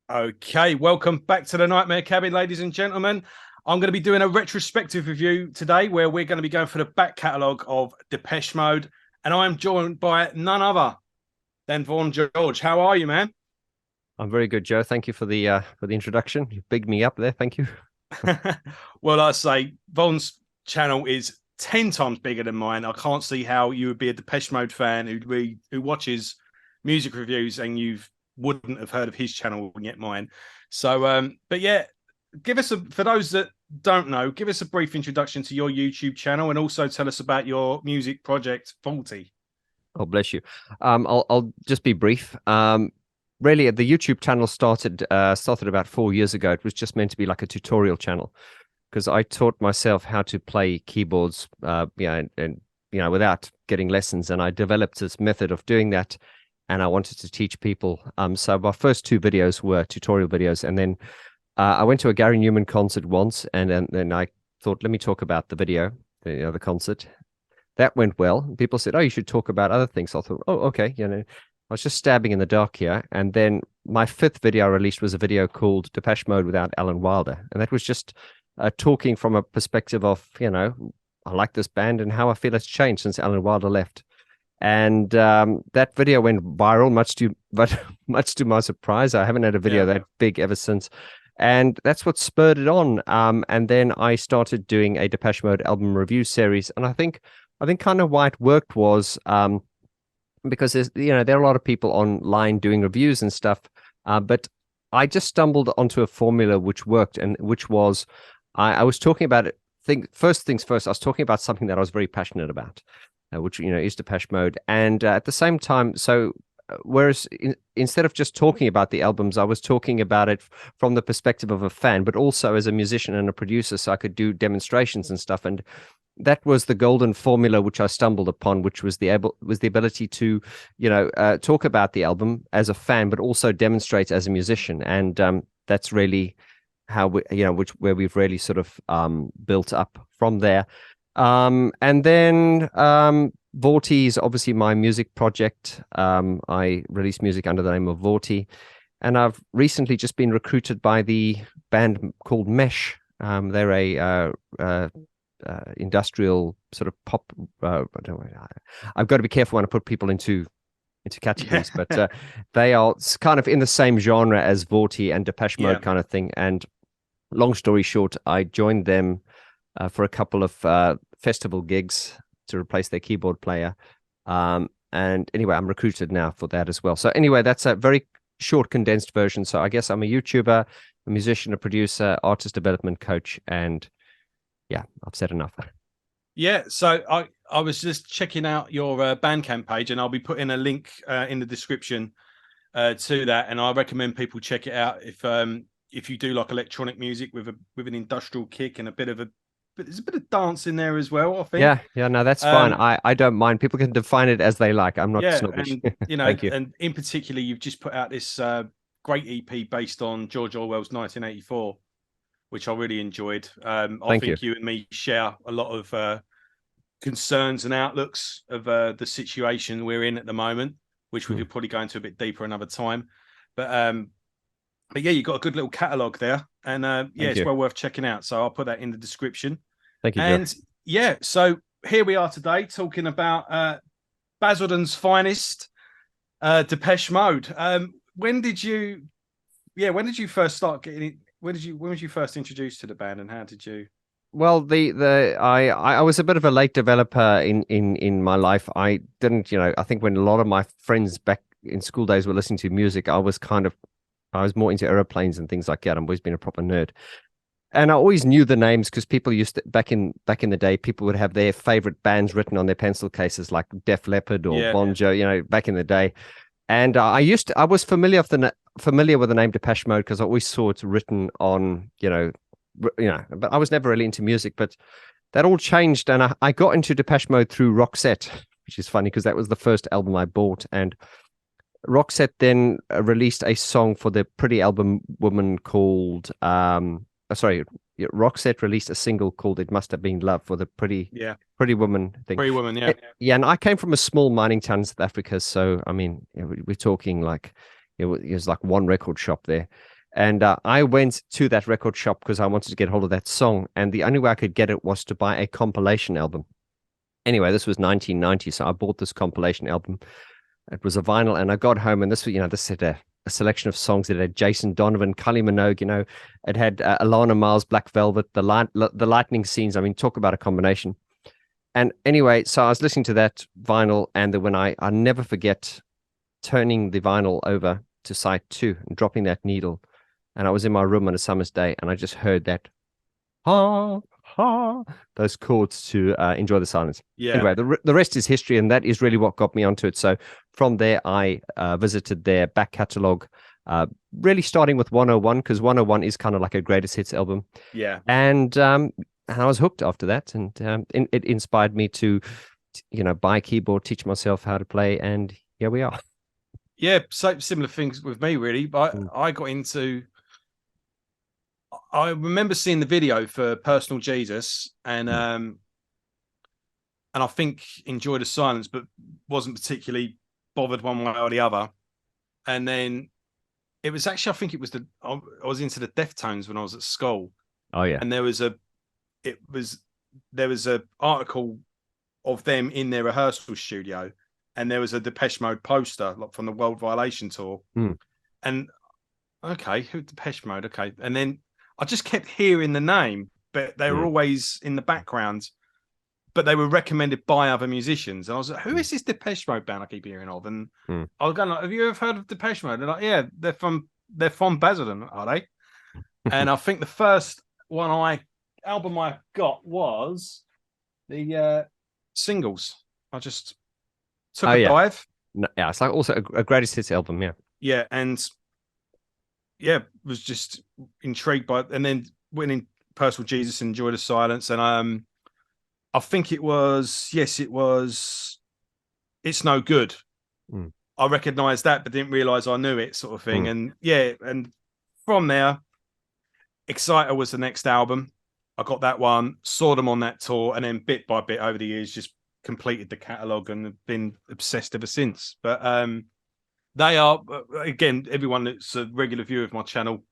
Okay, welcome back to the Nightmare Cabin, ladies and gentlemen. I'm going to be doing a retrospective review today where we're going to be going for the back catalogue of Depeche Mode, and I'm joined by none other than Vaughn George. How are you, man? I'm very good, Joe. Thank you for the introduction. You bigged me up there. Thank you. Well, I say Vaughn's channel is 10 times bigger than mine. I can't see how you would be a Depeche Mode fan who watches music reviews and you wouldn't have heard of his channel and yet mine. So, but yeah, give us for those that don't know, give us a brief introduction to your YouTube channel and also tell us about your music project, Vaughty. Oh, bless you. I'll just be brief. Really, the YouTube channel started about 4 years ago. It was just meant to be like a tutorial channel because I taught myself how to play keyboards, and without getting lessons. And I developed this method of doing that, and I wanted to teach people. So my first two videos were tutorial videos, and then I went to a Gary Newman concert once, and then I thought, let me talk about the video, the concert. That went well. People said, "Oh, you should talk about other things." I thought, "Oh, okay." I was just stabbing in the dark here. And then my fifth video I released was a video called Depeche Mode without Alan Wilder, and that was just talking from a perspective of, I like this band and how I feel it's changed since Alan Wilder left. And that video went viral, much to my surprise. I haven't had a video that big ever since. And that's what spurred it on. And then I started doing a Depeche Mode album review series. And I think kind of why it worked was because there are a lot of people online doing reviews and stuff. But I just stumbled onto a formula which worked, and which was I was talking about it. First things first, I was talking about something that I was very passionate about, which is Depeche Mode. And at the same time, whereas instead of just talking about the albums, I was talking about it from the perspective of a fan, but also as a musician and a producer, so I could do demonstrations and stuff. And that was the golden formula which I stumbled upon, which was the ability to, talk about the album as a fan, but also demonstrate as a musician. And that's really how where we've really sort of built up from there. And then Vaughty is obviously my music project. I release music under the name of Vaughty, and I've recently just been recruited by the band called Mesh. They're a industrial sort of pop. I've got to be careful when I put people into categories, but they are kind of in the same genre as Vaughty and Depeche Mode kind of thing. And long story short, I joined them for a couple of festival gigs to replace their keyboard player. And anyway, I'm recruited now for that as well. So anyway, that's a very short, condensed version. So I guess I'm a YouTuber, a musician, a producer, artist development coach, and yeah, I've said enough. Yeah, so I was just checking out your Bandcamp page, and I'll be putting a link in the description to that. And I recommend people check it out if you do like electronic music with an industrial kick and there's a bit of dance in there as well, I think. Yeah, no, that's fine. I don't mind. People can define it as they like. I'm not snobbish. And Thank you. and in particular, you've just put out this great EP based on George Orwell's 1984, which I really enjoyed. I think you and me share a lot of concerns and outlooks of the situation we're in at the moment, which we could probably go into a bit deeper another time. But yeah, you've got a good little catalogue there, and it's well worth checking out. So I'll put that in the description. Thank you, and Joe. Yeah, so here we are today talking about Basildon's finest, Depeche Mode. When did you first start getting it? When was you first introduced to the band, and how did you? Well, I was a bit of a late developer in my life. I didn't, I think when a lot of my friends back in school days were listening to music, I was more into aeroplanes and things like that. I've always been a proper nerd. And I always knew the names because people used to, back in the day, people would have their favorite bands written on their pencil cases, like Def Leppard or Bon Jovi, back in the day. And I was familiar with the name Depeche Mode because I always saw it written on, but I was never really into music. But that all changed, and I got into Depeche Mode through Roxette, which is funny because that was the first album I bought. And Roxette then released a song for the Pretty Album woman called Roxette released a single called "It Must Have Been Love" for the Pretty Woman thing. Pretty Woman, yeah. And I came from a small mining town in South Africa, so I mean, we're talking like it was like one record shop there. And I went to that record shop because I wanted to get hold of that song. And the only way I could get it was to buy a compilation album. Anyway, this was 1990. So I bought this compilation album. It was a vinyl. And I got home and this had a selection of songs. It had Jason Donovan, Kylie Minogue, it had Alana Miles, Black Velvet, the lightning scenes. I mean, talk about a combination. And anyway, so I was listening to that vinyl, and when I never forget turning the vinyl over to side 2 and dropping that needle. And I was in my room on a summer's day, and I just heard that, those chords to Enjoy the Silence. Yeah. Anyway, the rest is history, and that is really what got me onto it. So from there, I visited their back catalogue, really starting with 101, because 101 is kind of like a greatest hits album. Yeah. And I was hooked after that, and it inspired me to, buy a keyboard, teach myself how to play, and here we are. Yeah, so similar things with me, really. But I got into. I remember seeing the video for Personal Jesus, and I think Enjoy the Silence, but wasn't particularly bothered one way or the other. And then it was actually, I think it was I was into the Deftones when I was at school. Oh yeah, and there was a article of them in their rehearsal studio, and there was a Depeche Mode poster from the World Violation tour. And okay, who Depeche Mode? Okay, and then I just kept hearing the name, but they were always in the background. But they were recommended by other musicians, and I was like, "Who is this Depeche Mode band I keep hearing of?" And I was going, like, "Have you ever heard of Depeche Mode?" They're like, "Yeah, they're from Basildon, are they?" And I think the first album I got was the Singles. I just took a dive. Yeah, it's like also a greatest hits album. Yeah, and was just intrigued by it. And then went in Personal Jesus and Enjoy the Silence, and I think it was It's No Good. I recognized that, but didn't realize I knew it, sort of thing. And and from there, Exciter was the next album. I got that one, saw them on that tour, and then bit by bit over the years just completed the catalogue and have been obsessed ever since. But they are, again, everyone that's a regular viewer of my channel,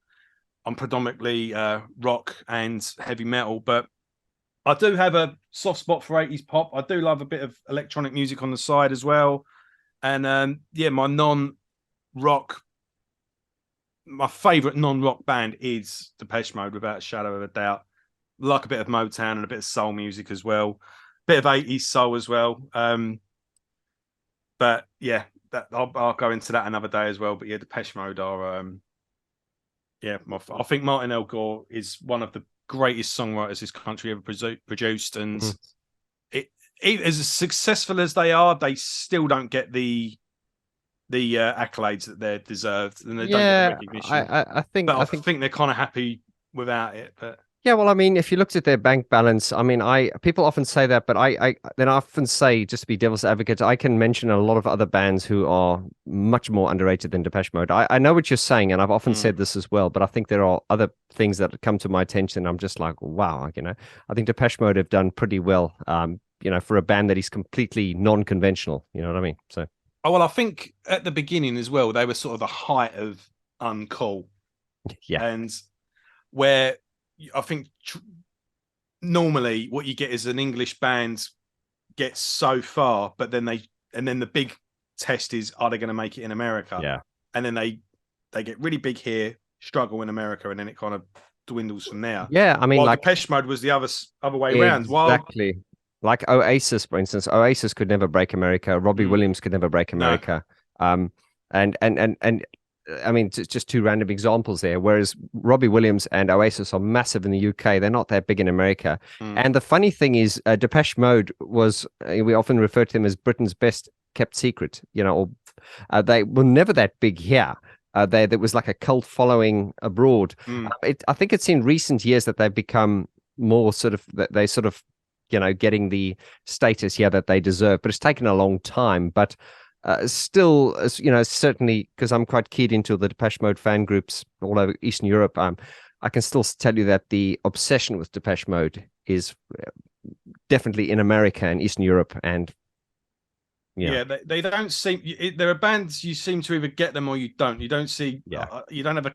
I'm predominantly rock and heavy metal, but I do have a soft spot for 80s pop. I do love a bit of electronic music on the side as well. And my my favourite non-rock band is Depeche Mode, without a shadow of a doubt. Like a bit of Motown and a bit of soul music as well. Bit of 80s soul as well. But yeah, I'll go into that another day as well. But yeah, Depeche Mode are I think Martin L. Gore is one of the greatest songwriters this country ever produced, and as successful as they are, they still don't get the accolades that they're deserved, and they don't get the recognition. I think they're kind of happy without it. But yeah, well, I mean, if you looked at their bank balance, I mean, people often say that, but I often say, just to be devil's advocate, I can mention a lot of other bands who are much more underrated than Depeche Mode. I know what you're saying, and I've often said this as well, but I think there are other things that come to my attention. I'm just like, wow, I think Depeche Mode have done pretty well, for a band that is completely non-conventional. You know what I mean? So. Oh, well, I think at the beginning as well, they were sort of the height of uncool. Yeah. And where I think normally what you get is an English band gets so far, but then the big test is, are they going to make it in America? Yeah. And then they get really big here, struggle in America, and then it kind of dwindles from there. Yeah, I mean, while Depeche Mode was the other way around. Exactly. Like Oasis, for instance. Oasis could never break America. Robbie Williams could never break America. No. And I mean, just two random examples there. Whereas Robbie Williams and Oasis are massive in the UK, they're not that big in America. And the funny thing is, Depeche Mode was, we often refer to them as Britain's best kept secret. Or they were never that big here. There was like a cult following abroad. I think it's in recent years that they've become more getting the status here that they deserve. But it's taken a long time. But still, certainly, because I'm quite keyed into the Depeche Mode fan groups all over Eastern Europe, I can still tell you that the obsession with Depeche Mode is definitely in America and Eastern Europe, and They don't seem. There are bands you seem to either get them or you don't. You don't see. You don't have a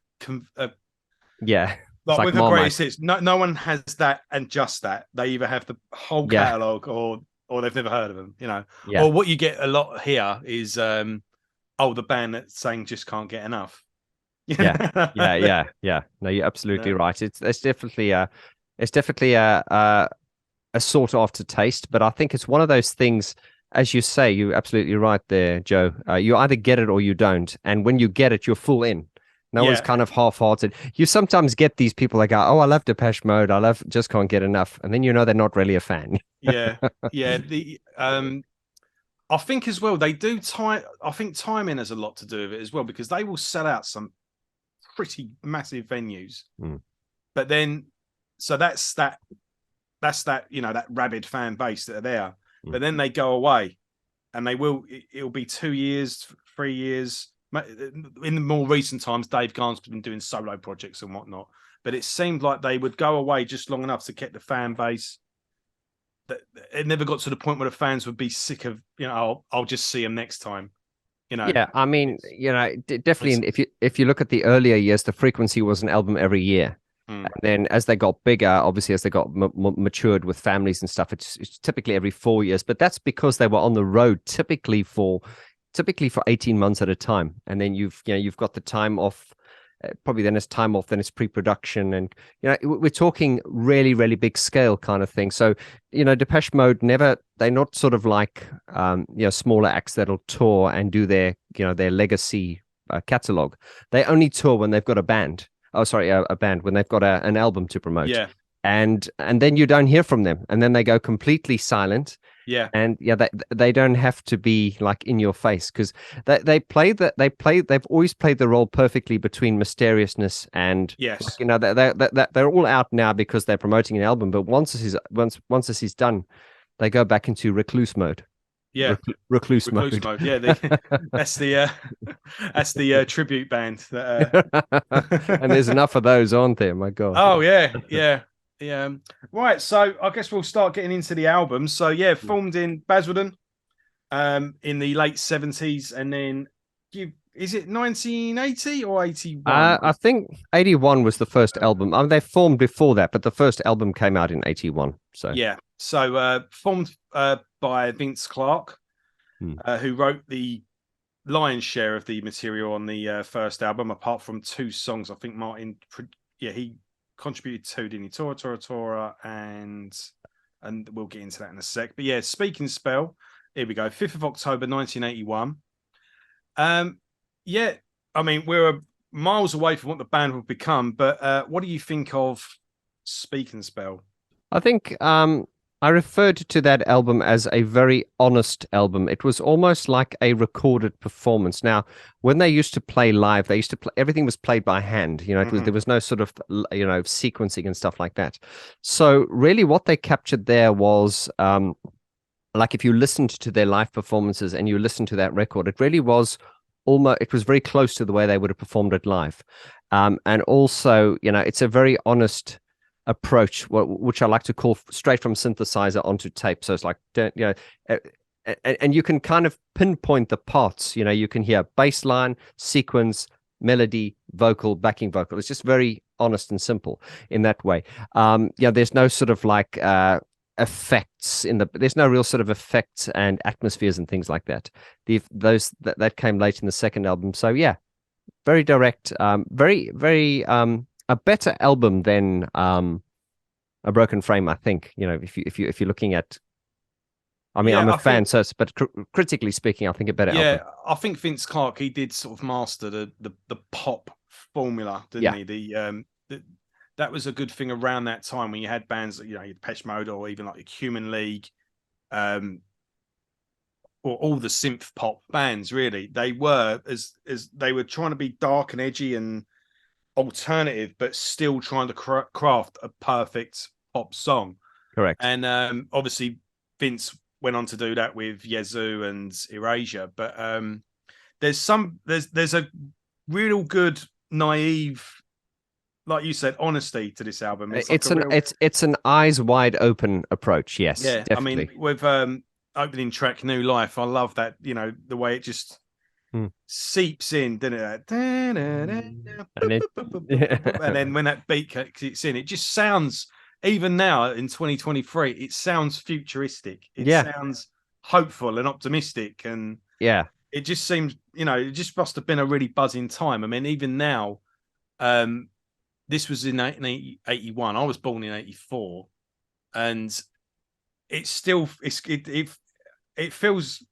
like with the greatest hits. No one has that and just that. They either have the whole catalog or they've never heard of them. Or what you get a lot here is the band that's saying just can't get enough. Yeah. No, you're absolutely right. It's definitely a sought after taste, but I think it's one of those things. As you say, you're absolutely right there, Joe. You either get it or you don't. And when you get it, you're full in. No one's kind of half-hearted. You sometimes get these people that go, "Oh, I love Depeche Mode. Just can't get enough." And then they're not really a fan. Yeah. I think as well, they do time. I think timing has a lot to do with it as well, because they will sell out some pretty massive venues. But then, so that's that, that rabid fan base that are there. But then they go away, and it'll be 2 years, 3 years. In the more recent times, Dave Garn's been doing solo projects and whatnot. But it seemed like they would go away just long enough to get the fan base. That it never got to the point where the fans would be sick of, I'll just see them next time. Yeah, I mean, definitely. If you look at the earlier years, the frequency was an album every year. And then as they got bigger, obviously as they got matured with families and stuff, it's typically every 4 years. But that's because they were on the road typically for 18 months at a time. And then you've got the time off. Probably then it's time off, then it's pre-production, and we're talking really, really big scale kind of thing. So Depeche Mode they're not sort of like smaller acts that'll tour and do their legacy catalog. They only tour when they've got a band. Oh, sorry, a band, when they've got an album to promote. Yeah. And then you don't hear from them, and then they go completely silent. Yeah. And they don't have to be like in your face, because they've always played the role perfectly between mysteriousness and they're all out now because they're promoting an album, but once this is done, they go back into recluse mode. Yeah, recluse mode. Yeah, that's the tribute band. And there's enough of those, aren't there? My God. Oh yeah. Right, so I guess we'll start getting into the album. So formed in Basildon, in the late 70s, and then is it 1980 or 81? I think 81 was the first album. I mean, they formed before that, but the first album came out in 81. So formed by Vince Clarke, who wrote the lion's share of the material on the first album, apart from 2 songs. I think Martin, he contributed to, didn't he? Tora, and we'll get into that in a sec. But Speaking Spell, here we go, 5th of October 1981. I mean, we're miles away from what the band would become, but what do you think of Speaking Spell? I think I referred to that album as a very honest album. It was almost like a recorded performance. Now, when they used to play live, they used to play, everything was played by hand. There was no sort of, sequencing and stuff like that. So really what they captured there was, like if you listened to their live performances and you listened to that record, it really was it was very close to the way they would have performed it live. And also, it's a very honest approach, which I like to call straight from synthesizer onto tape. So it's like, and you can kind of pinpoint the parts. You can hear bass line, sequence, melody, vocal, backing vocal. It's just very honest and simple in that way. There's no sort of like effects there's no real sort of effects and atmospheres and things like that. That came late in the second album. So very direct, very, very a better album than A Broken Frame, I think. If you're looking at, I mean, I'm a fan, but critically speaking, I think a better album. Yeah, I think Vince Clarke, he did sort of master the pop formula, didn't he? That was a good thing around that time when you had bands like, Depeche Mode, or even like Human League, or all the synth pop bands. Really, they were as they were trying to be dark and edgy and alternative, but still trying to craft a perfect pop song. Correct. And obviously Vince went on to do that with Yazoo and Erasure, but there's a real good naive, like you said, honesty to this album. It's an eyes wide open approach. Yes, definitely. I mean, with opening track, New Life. I love that, you know, the way it just seeps in, doesn't it? And then when that beat kicks in, it just sounds, even now in 2023, it sounds futuristic. It sounds hopeful and optimistic. And it just seems, you know, it just must have been a really buzzing time. I mean, even now, this was in 1981. I was born in 84. And it's still, it feels,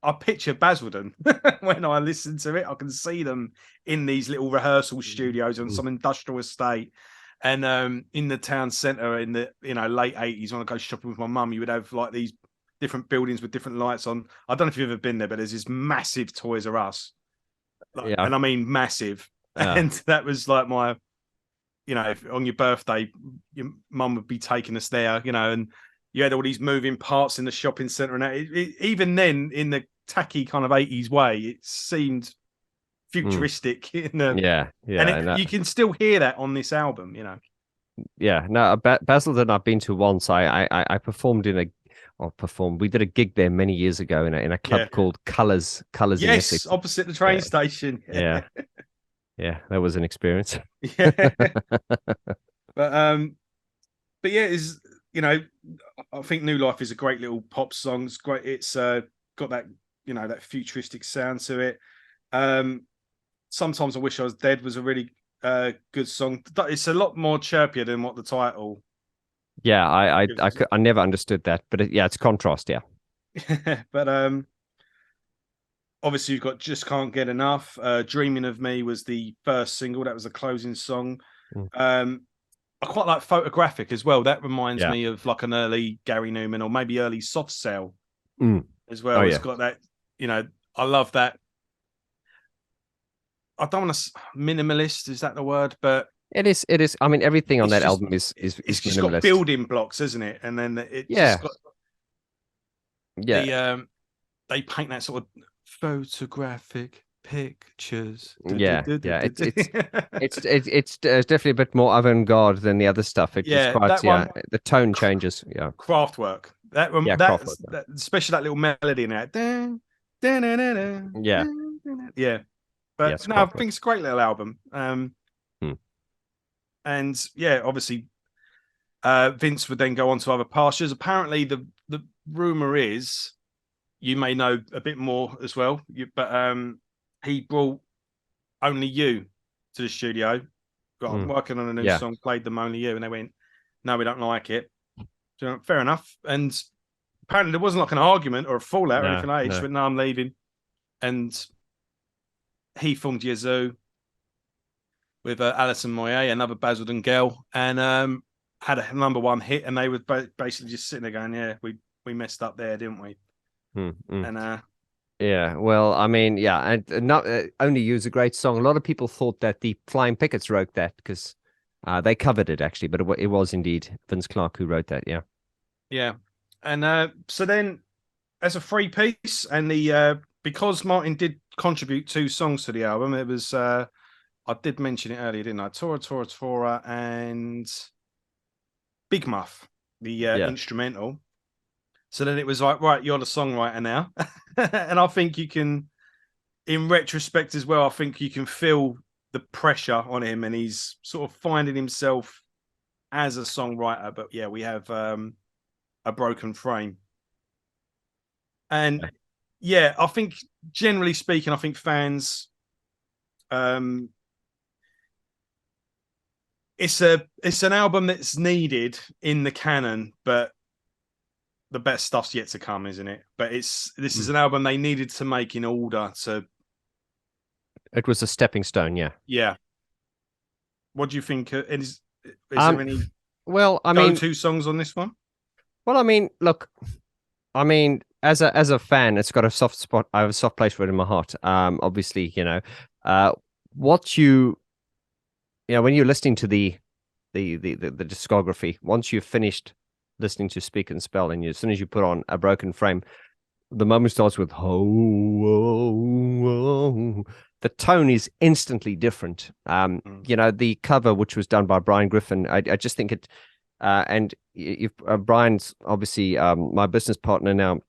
I picture Basildon when I listen to it. I can see them in these little rehearsal studios on some industrial estate, and in the town centre in the, you know, late 80s when I go shopping with my mum, you would have like these different buildings with different lights on. I don't know if you've ever been there, but there's this massive Toys R Us, and I mean massive. And that was like my, you know, if on your birthday, your mum would be taking us there, you know, and you had all these moving parts in the shopping centre, and even then, in the tacky kind of 80s way, it seemed futuristic. And you can still hear that on this album, you know. Yeah, no, Basildon I've been to once. I performed we did a gig there many years ago in a club called Colours. Yes, in Essex, opposite the train station. Yeah, that was an experience. But yeah, is, you know, I think New Life is a great little pop song. It's great. It's got that, you know, that futuristic sound to it. Sometimes I Wish I Was Dead was a really good song. It's a lot more chirpier than what the title. Yeah, I never understood that, but it's contrast. Yeah. But obviously you've got Just Can't Get Enough. Dreaming of Me was the first single. That was the closing song. I quite like Photographic as well. That reminds me of like an early Gary Newman or maybe early Soft Cell as well. It's got that, you know, I love that. I don't want to minimalist, is that the word? But it is. I mean, everything on that album is it's minimalist. Just got building blocks, isn't it? And then it just got they paint that sort of photographic pictures. It's definitely a bit more avant-garde than the other stuff. It just quite, the tone changes. Craftwork. That especially that little melody in that. But no, I think it's a great little album. And obviously Vince would then go on to other pastures. Apparently the rumor is, you may know a bit more as well, but he brought Only You to the studio. I'm working on a new song, played them Only You, and they went, no, we don't like it. So, fair enough. And apparently there wasn't like an argument or a fallout or anything like that. He just went, no, I'm leaving. And he formed Yazoo with Alison Moyet, another Basildon girl, and had a #1 hit, and they were basically just sitting there going, yeah, we messed up there, didn't we? And well, I mean, and not Only You is a great song. A lot of people thought that the Flying Pickets wrote that because they covered it actually, but it was indeed Vince Clarke who wrote that. And so then as a free piece, and the because Martin did contribute 2 songs to the album, it was I did mention it earlier, didn't I? Tora and Big Muff, the instrumental. So then it was like, right, you're the songwriter now. And I think you can, in retrospect as well, I think you can feel the pressure on him, and he's sort of finding himself as a songwriter. But we have A Broken Frame. And I think generally speaking, I think fans, it's an album that's needed in the canon, but the best stuff's yet to come, isn't it? But this is an album they needed to make in order to. It was a stepping stone, yeah. What do you think? Is there any? Well, I mean, go-to songs on this one? Well, I mean, look, I mean, as a fan, it's got a soft spot. I have a soft place for it in my heart. Obviously, what when you're listening to the discography, once you've finished listening to Speak and Spell, and as soon as you put on A Broken Frame, the moment starts with the tone is instantly different. The cover, which was done by Brian Griffin, I just think it, and if Brian's obviously my business partner now,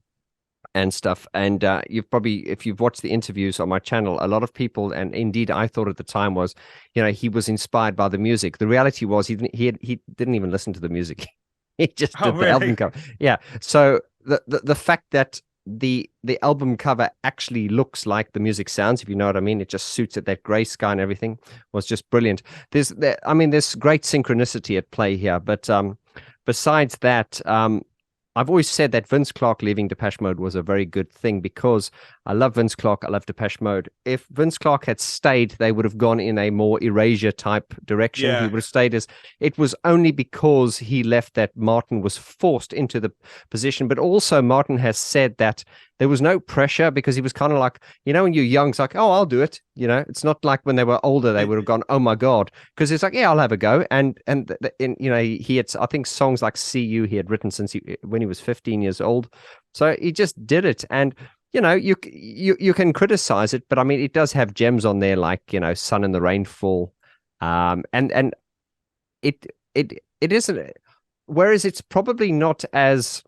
and stuff. And you've probably, if you've watched the interviews on my channel, a lot of people, and indeed I thought at the time, was, he was inspired by the music. The reality was he didn't even listen to the music. He just did the album cover. Yeah. So the fact that the album cover actually looks like the music sounds, if you know what I mean, it just suits it, that gray sky and everything, was just brilliant. There's great synchronicity at play here, but besides that, I've always said that Vince Clarke leaving Depeche Mode was a very good thing, because I love Vince Clarke, I love Depeche Mode. If Vince Clarke had stayed, they would have gone in a more Erasure type direction. Yeah. He would have stayed as, it was only because he left that Martin was forced into the position. But also Martin has said that there was no pressure, because he was kind of like, when you're young, it's like, oh, I'll do it. It's not like when they were older, they would have gone, oh my God, because it's like, yeah, I'll have a go. And he had, I think, songs like See You he had written since when he was 15 years old. So he just did it. And you can criticize it, but I mean, it does have gems on there, like Sun in the Rainfall, and it isn't. Whereas it's probably not as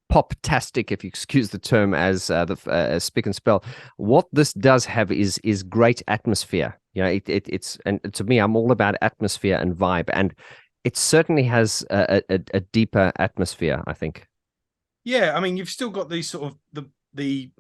pop-tastic, if you excuse the term, as the Spick and Spell. What this does have is great atmosphere. It's, and to me, I'm all about atmosphere and vibe, and it certainly has a deeper atmosphere, I think. Yeah, I mean, you've still got these sort of the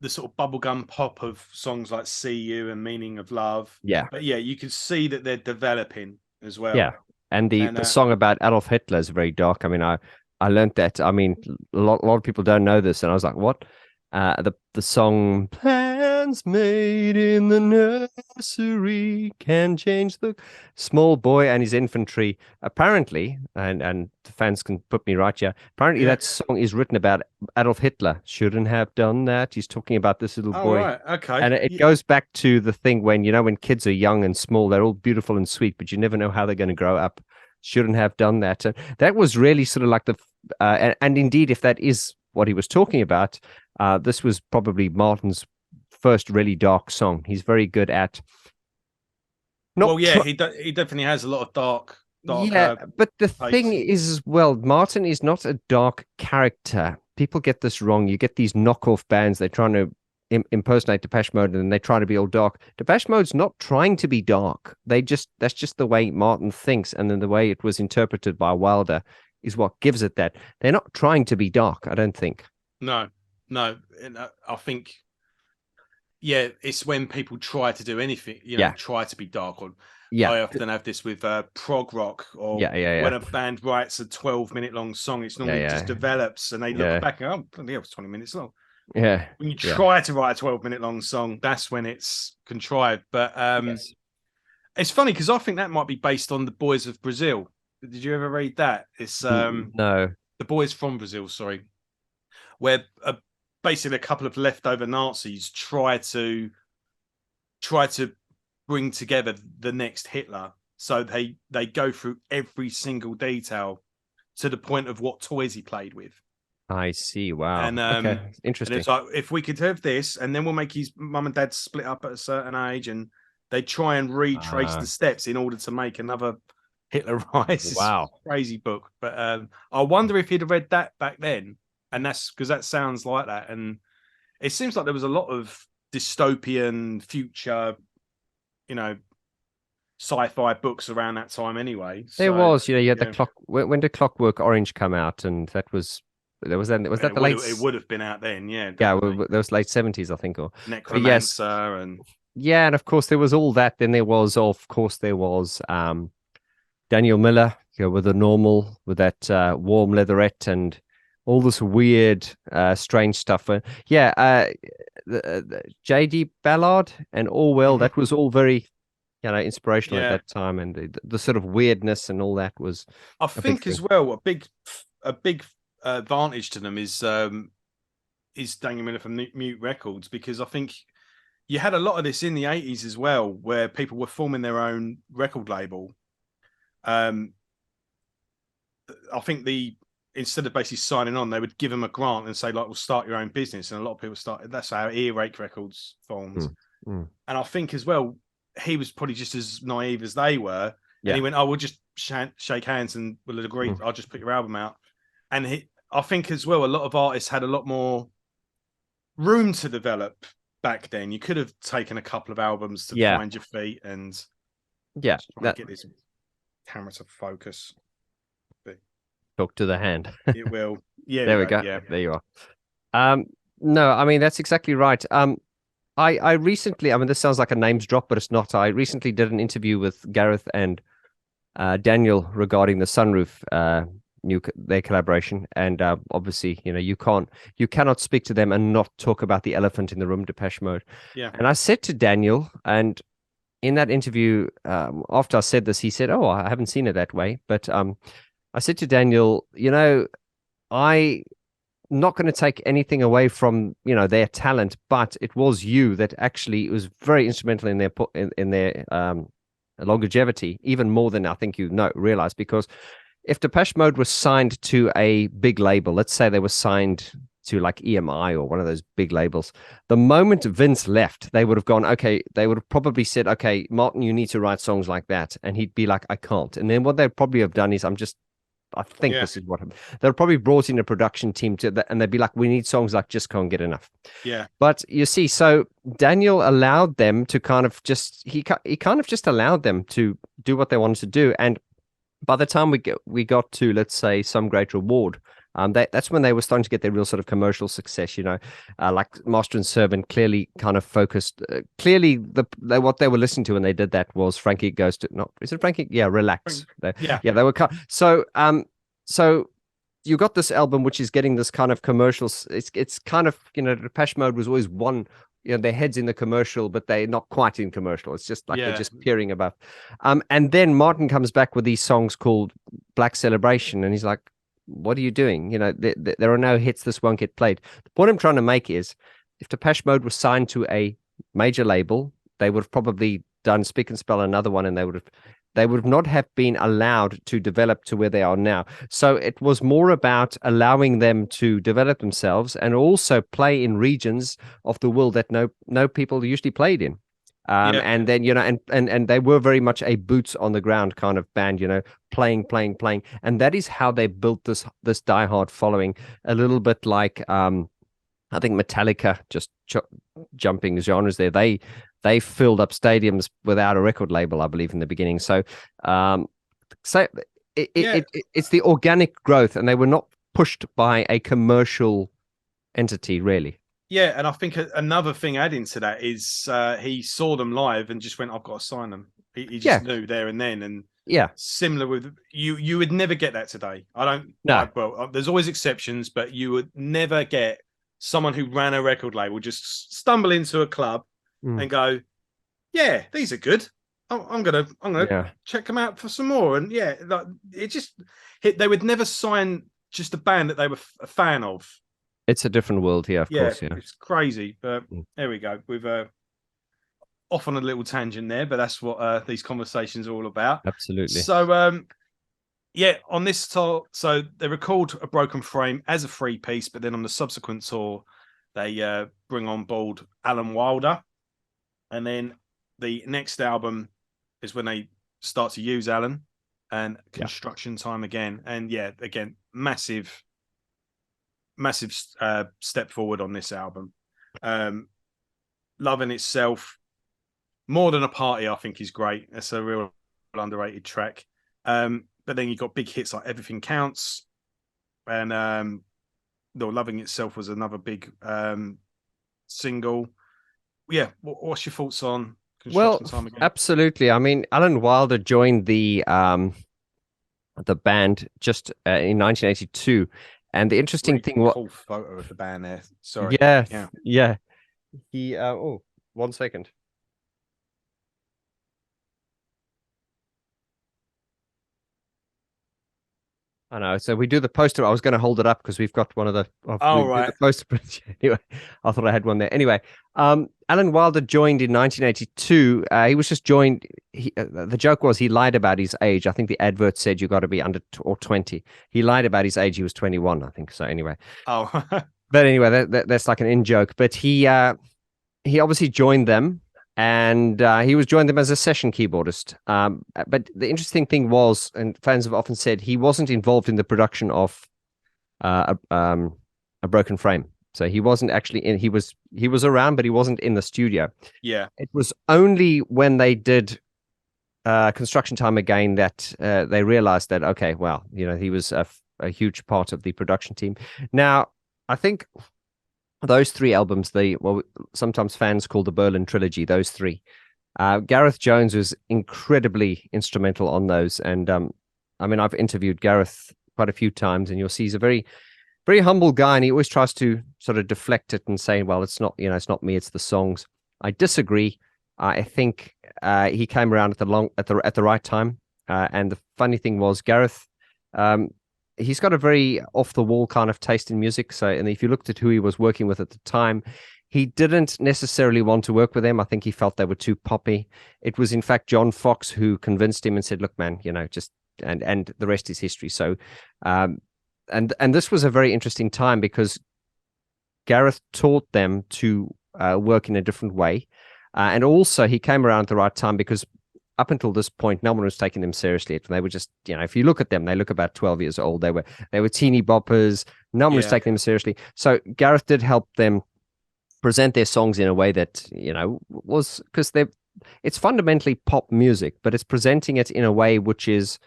sort of bubblegum pop of songs like See You and Meaning of Love. Yeah. But yeah, you can see that they're developing as well. Yeah. And the song about Adolf Hitler is very dark. I mean, I learned that. I mean, a lot of people don't know this, and I was like, what? The song Plans Made in the Nursery Can Change the Small Boy and His Infantry, apparently, and the fans can put me right here, apparently that song is written about Adolf Hitler. Shouldn't have done that. He's talking about this little boy. Right. Okay. And it goes back to the thing when, when kids are young and small, they're all beautiful and sweet, but you never know how they're going to grow up. Shouldn't have done that. And that was really sort of like and indeed, if that is what he was talking about, this was probably Martin's first really dark song. He's very good at. He definitely has a lot of dark. Yeah, but the thing is, Martin is not a dark character. People get this wrong. You get these knockoff bands. They're trying to impersonate Depeche Mode, and they try to be all dark. Depeche Mode's not trying to be dark. That's just the way Martin thinks, and then the way it was interpreted by Wilder is what gives it that. They're not trying to be dark, I don't think. No. And I think, it's when people try to do anything, try to be dark. Or I often have this with prog rock, or when a band writes a 12-minute long song, it's normally just develops, and they look back and it was 20 minutes long. Yeah. When you try to write a 12-minute long song, that's when it's contrived. But it's funny, because I think that might be based on The Boys of Brazil. Did you ever read that? It's no, The Boys from Brazil, sorry, where basically a couple of leftover Nazis try to bring together the next Hitler. So they go through every single detail to the point of what toys he played with. I see. Wow. And okay. Interesting. And it's like, if we could have this, and then we'll make his mum and dad split up at a certain age, and they try and retrace the steps in order to make another Hitler Rise. Wow. Crazy book. But I wonder if he'd have read that back then. And that's because that sounds like that. And it seems like there was a lot of dystopian future, sci-fi books around that time anyway. There was, you had the clock. When did Clockwork Orange come out? And that was that the late? It would have been out then, yeah. Definitely. Yeah, there was late 70s, I think, or Necromancer and and of course there was all that. Then there was, Daniel Miller, with The Normal, with that warm leatherette and all this weird, strange stuff. J.D. Ballard and Orwell, that was all very, inspirational at that time, and the sort of weirdness and all that was. I think as well, a big advantage to them is Daniel Miller from Mute Records, because I think you had a lot of this in the 80s as well, where people were forming their own record label. I think instead of basically signing on, they would give them a grant and say, like, we'll start your own business. And a lot of people started. That's how Earache Records formed. And I think as well, he was probably just as naive as they were. And he went, we'll just shake hands and we'll agree. I'll just put your album out. And I think as well, a lot of artists had a lot more room to develop back then. You could have taken a couple of albums to find your feet, and get this camera to focus. Talk to the hand. It will. Yeah, there we go. Yeah, there you are. No, I mean that's exactly right. I recently, I mean, this sounds like a names drop, but it's not. I recently did an interview with Gareth and Daniel regarding the Sunroof their collaboration, and obviously, you cannot speak to them and not talk about the elephant in the room, Depeche Mode. Yeah. And I said to Daniel, and in that interview, after I said this, he said, "Oh, I haven't seen it that way." But I said to Daniel, I not going to take anything away from their talent, but it was you that actually was very instrumental in their longevity, even more than I think realize. Because if Depeche Mode was signed to a big label, let's say they were signed to like EMI or one of those big labels, the moment Vince left, they would have gone, okay, they would have probably said, okay, Martin, you need to write songs like that, and he'd be like, I can't. And then what they'd probably have done is, I think this is what they'll probably brought in a production team to that, and they'd be like, we need songs like Just Can't Get Enough. Yeah. But you see, so Daniel allowed them to kind of just, he kind of just allowed them to do what they wanted to do. And by the time we got to, let's say, Some Great Reward, that's when they were starting to get their real sort of commercial success, like Master and Servant clearly kind of focused, what they were listening to when they did that was Frankie Goes to, no, is it Frankie? Yeah, Relax. Yeah, they were, so you got this album, which is getting this kind of commercial, it's kind of, Depeche Mode was always one, their heads in the commercial, but they're not quite in commercial. It's just like they're just peering above. And then Martin comes back with these songs called Black Celebration, and he's like, what are you doing? There are no hits. This won't get played. The point I'm trying to make is, if Depeche Mode was signed to a major label, they would have probably done Speak and Spell another one, and they would not have been allowed to develop to where they are now. So it was more about allowing them to develop themselves and also play in regions of the world that no people usually played in. And then, and they were very much a boots on the ground kind of band, playing. And that is how they built this diehard following, a little bit like, I think Metallica, just jumping genres there. They filled up stadiums without a record label, I believe, in the beginning. So, it's the organic growth, and they were not pushed by a commercial entity, really. Yeah, and I think another thing adding to that is he saw them live and just went, I've got to sign them. He just knew there and then. And similar with you would never get that today. I don't know. Well, there's always exceptions, but you would never get someone who ran a record label just stumble into a club and go, yeah, these are good. I'm gonna check them out for some more. And they would never sign just a band that they were a fan of. It's a different world here, of course. Yeah, it's crazy. But there we go. We've off on a little tangent there, but that's what these conversations are all about. Absolutely. So, on this tour, so they record A Broken Frame as a 3-piece, but then on the subsequent tour, they bring on board Alan Wilder. And then the next album is when they start to use Alan, and Construction Time again. And again, massive step forward on this album. Love in Itself, More Than a Party, I think is great. It's a real underrated track. But then you've got big hits like Everything Counts, and Loving Itself was another big single. Yeah, what's your thoughts on Construction Time again? Absolutely. I mean, Alan Wilder joined the band just in 1982. And the interesting thing, cool photo of the band there. Sorry. Yeah. He. Oh, 1 second. I know. So we do the poster. I was going to hold it up because we've got one of the. Right. The poster. Anyway, I thought I had one there. Anyway, Alan Wilder joined in 1982. He was just joined. The joke was he lied about his age. I think the advert said you got to be under or 20. He lied about his age. He was 21, I think. So anyway. Oh. But anyway, that's like an in joke. But he obviously joined them. And he was joined them as a session keyboardist. But the interesting thing was, and fans have often said, he wasn't involved in the production of a broken frame. So he wasn't actually in. He was around, but he wasn't in the studio. Yeah. It was only when they did Construction Time Again that they realized that, okay, well, he was a huge part of the production team. Now, I think those 3 albums, sometimes fans call the Berlin Trilogy, those 3. Gareth Jones was incredibly instrumental on those. And I've interviewed Gareth quite a few times, and you'll see he's a very, very humble guy, and he always tries to sort of deflect it and say, well, it's not me, it's the songs. I disagree. I think he came around at the right time. And the funny thing was, Gareth, he's got a very off the wall kind of taste in music. So, and if you looked at who he was working with at the time, he didn't necessarily want to work with them. I think he felt they were too poppy. It was in fact John Fox who convinced him and said, look, man, just, and the rest is history. So, and this was a very interesting time because Gareth taught them to work in a different way. And also he came around at the right time because up until this point, no one was taking them seriously. They were just, if you look at them, they look about 12 years old. They were teeny boppers. No one was taking them seriously. So Gareth did help them present their songs in a way that, was, because it's fundamentally pop music, but it's presenting it in a way which has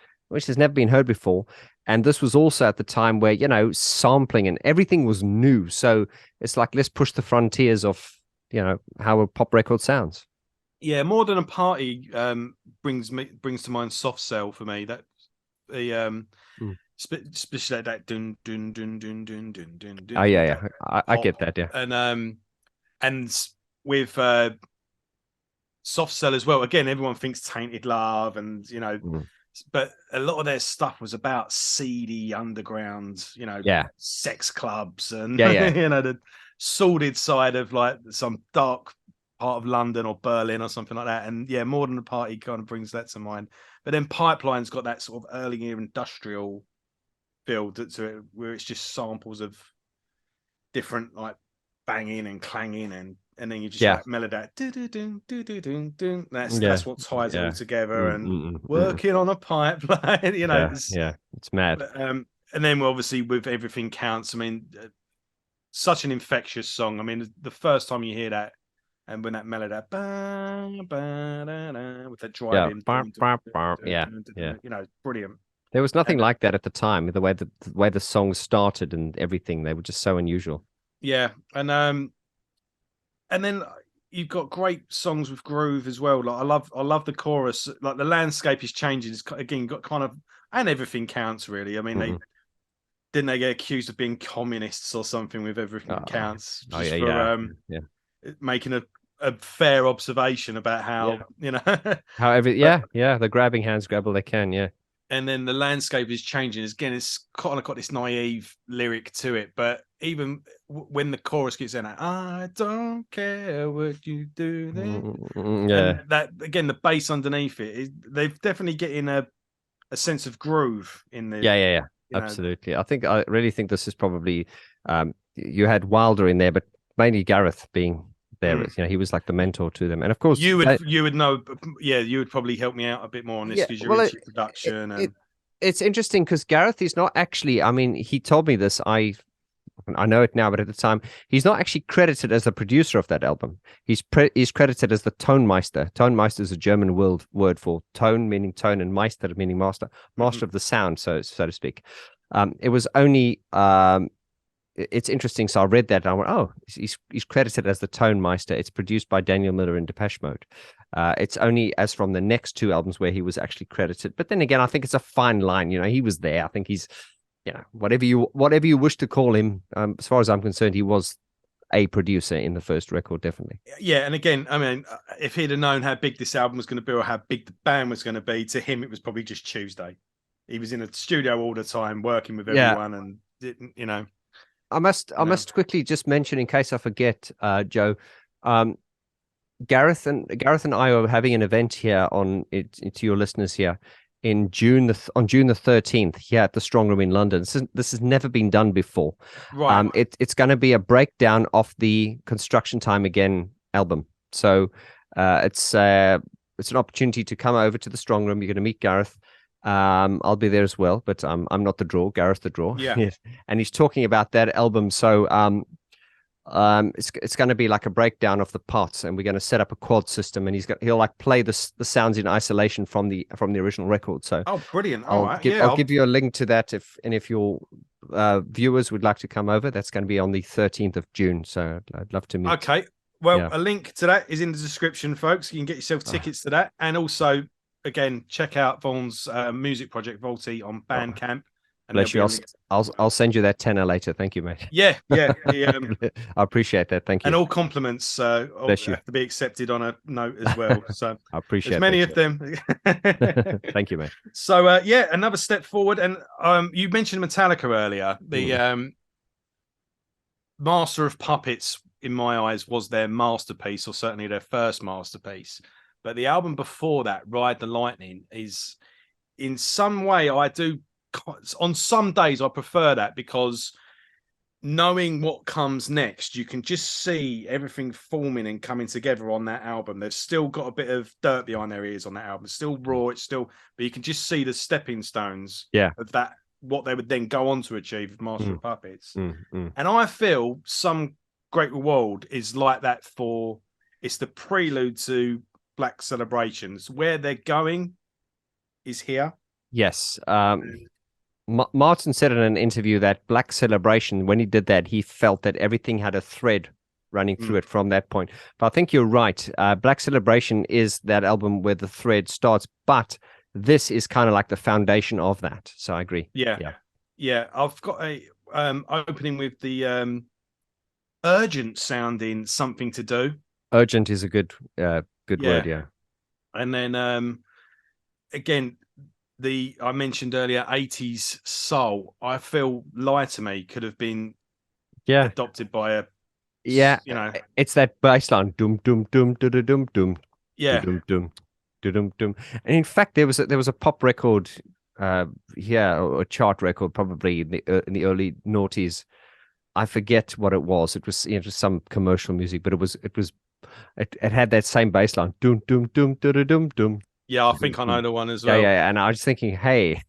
never been heard before. And this was also at the time where, sampling and everything was new. So it's like, let's push the frontiers of, how a pop record sounds. Yeah, More Than a Party brings to mind Soft Cell for me. That the especially that dun dun dun dun dun dun dun. Oh yeah. I get that. Yeah, and with Soft Cell as well. Again, everyone thinks Tainted Love, and but a lot of their stuff was about seedy underground, sex clubs and the sordid side of like some dark part of London or Berlin or something like that. And yeah, More Than a Party kind of brings that to mind. But then Pipeline's got that sort of early year industrial feel to it, where it's just samples of different like banging and clanging, and then you just like mellow that. That's what ties it all together. And working on a pipeline, it's mad. But, and then obviously with Everything Counts, such an infectious song. The first time you hear that, and when that melody, with that driving, brilliant. There was nothing like that at the time. The way the songs started and everything, they were just so unusual. Yeah, and then you've got great songs with groove as well. Like I love the chorus. Like the landscape is changing. It's again got kind of, and Everything Counts really. They get accused of being communists or something with Everything Counts, making a fair observation about how they're grabbing hands, grab all they can, and then the landscape is changing. Again, it's kind of got this naive lyric to it, but even when the chorus gets in, I don't care what you do there. That again, the bass underneath it, they've definitely getting a sense of groove in the absolutely. I really think this is probably you had Wilder in there, but mainly Gareth being there. He was like the mentor to them, and of course you would know. Yeah, you would probably help me out a bit more on this because you're into production. It's interesting because Gareth is not actually. He told me this. I know it now, but at the time, he's not actually credited as the producer of that album. He's credited as the Tonmeister. Tonmeister is a German word for tone, meaning tone, and Meister meaning master of the sound, so to speak. It was only. It's interesting. So I read that and I went, oh, he's credited as the Tonmeister. It's produced by Daniel Miller in Depeche Mode. It's only as from the next 2 albums where he was actually credited. But then again, I think it's a fine line. He was there. I think he's, whatever you wish to call him. As far as I'm concerned, he was a producer in the first record, definitely. Yeah, and again, if he'd have known how big this album was going to be or how big the band was going to be, to him it was probably just Tuesday. He was in a studio all the time, working with everyone, and didn't, I must quickly just mention, in case I forget, Joe. Gareth and I are having an event here to your listeners here in June on June the 13th here at the Strong Room in London. This has never been done before. Right. It's going to be a breakdown of the Construction Time Again album. So it's an opportunity to come over to the Strong Room. You're going to meet Gareth. I'll be there as well, but I'm not the draw. Gareth the draw. Yeah. Yes. And he's talking about that album. So it's going to be like a breakdown of the parts, and we're going to set up a quad system, and he'll like play the sounds in isolation from the original record. So brilliant! I'll give you a link to that if your viewers would like to come over. That's going to be on the 13th of June. So I'd love to meet. Okay. Well, a link to that is in the description, folks. You can get yourself tickets to that, and also, again, check out Vaughn's music project Vaughty on Bandcamp. Bless you. I'll send you that tenner later. Thank you, mate. Yeah. I appreciate that. Thank you. And all compliments have to be accepted on a note as well. So I appreciate as many of them. Thank you, mate. So another step forward. And you mentioned Metallica earlier. The Master of Puppets, in my eyes, was their masterpiece, or certainly their first masterpiece. But the album before that, Ride the Lightning, is in some way on some days I prefer that, because knowing what comes next, you can just see everything forming and coming together on that album. They've still got a bit of dirt behind their ears on that album. It's still raw, but you can just see the stepping stones of that, what they would then go on to achieve with Master of Puppets. And I feel Some Great Reward is like that it's the prelude to Black Celebrations. Where they're going is here. Yes. Martin said in an interview that Black Celebration, when he did that, he felt that everything had a thread running through it from that point. But I think you're right. Black Celebration is that album where the thread starts, but this is kind of like the foundation of that. So I agree. Yeah. I've got a opening with the urgent sounding Something to Do. Urgent is a good word, yeah. And then again, I mentioned earlier 80s soul. I feel Lie to Me could have been adopted by it's that bass line, dum dum dum dum dum dum, dum dum dum dum. And in fact, there was a pop record, or a chart record, probably in the early noughties. I forget what it was. It was some commercial music, but it had that same bass line, dum dum dum dum dum dum. Yeah, I think I know the one as well. Yeah. And I was thinking, hey,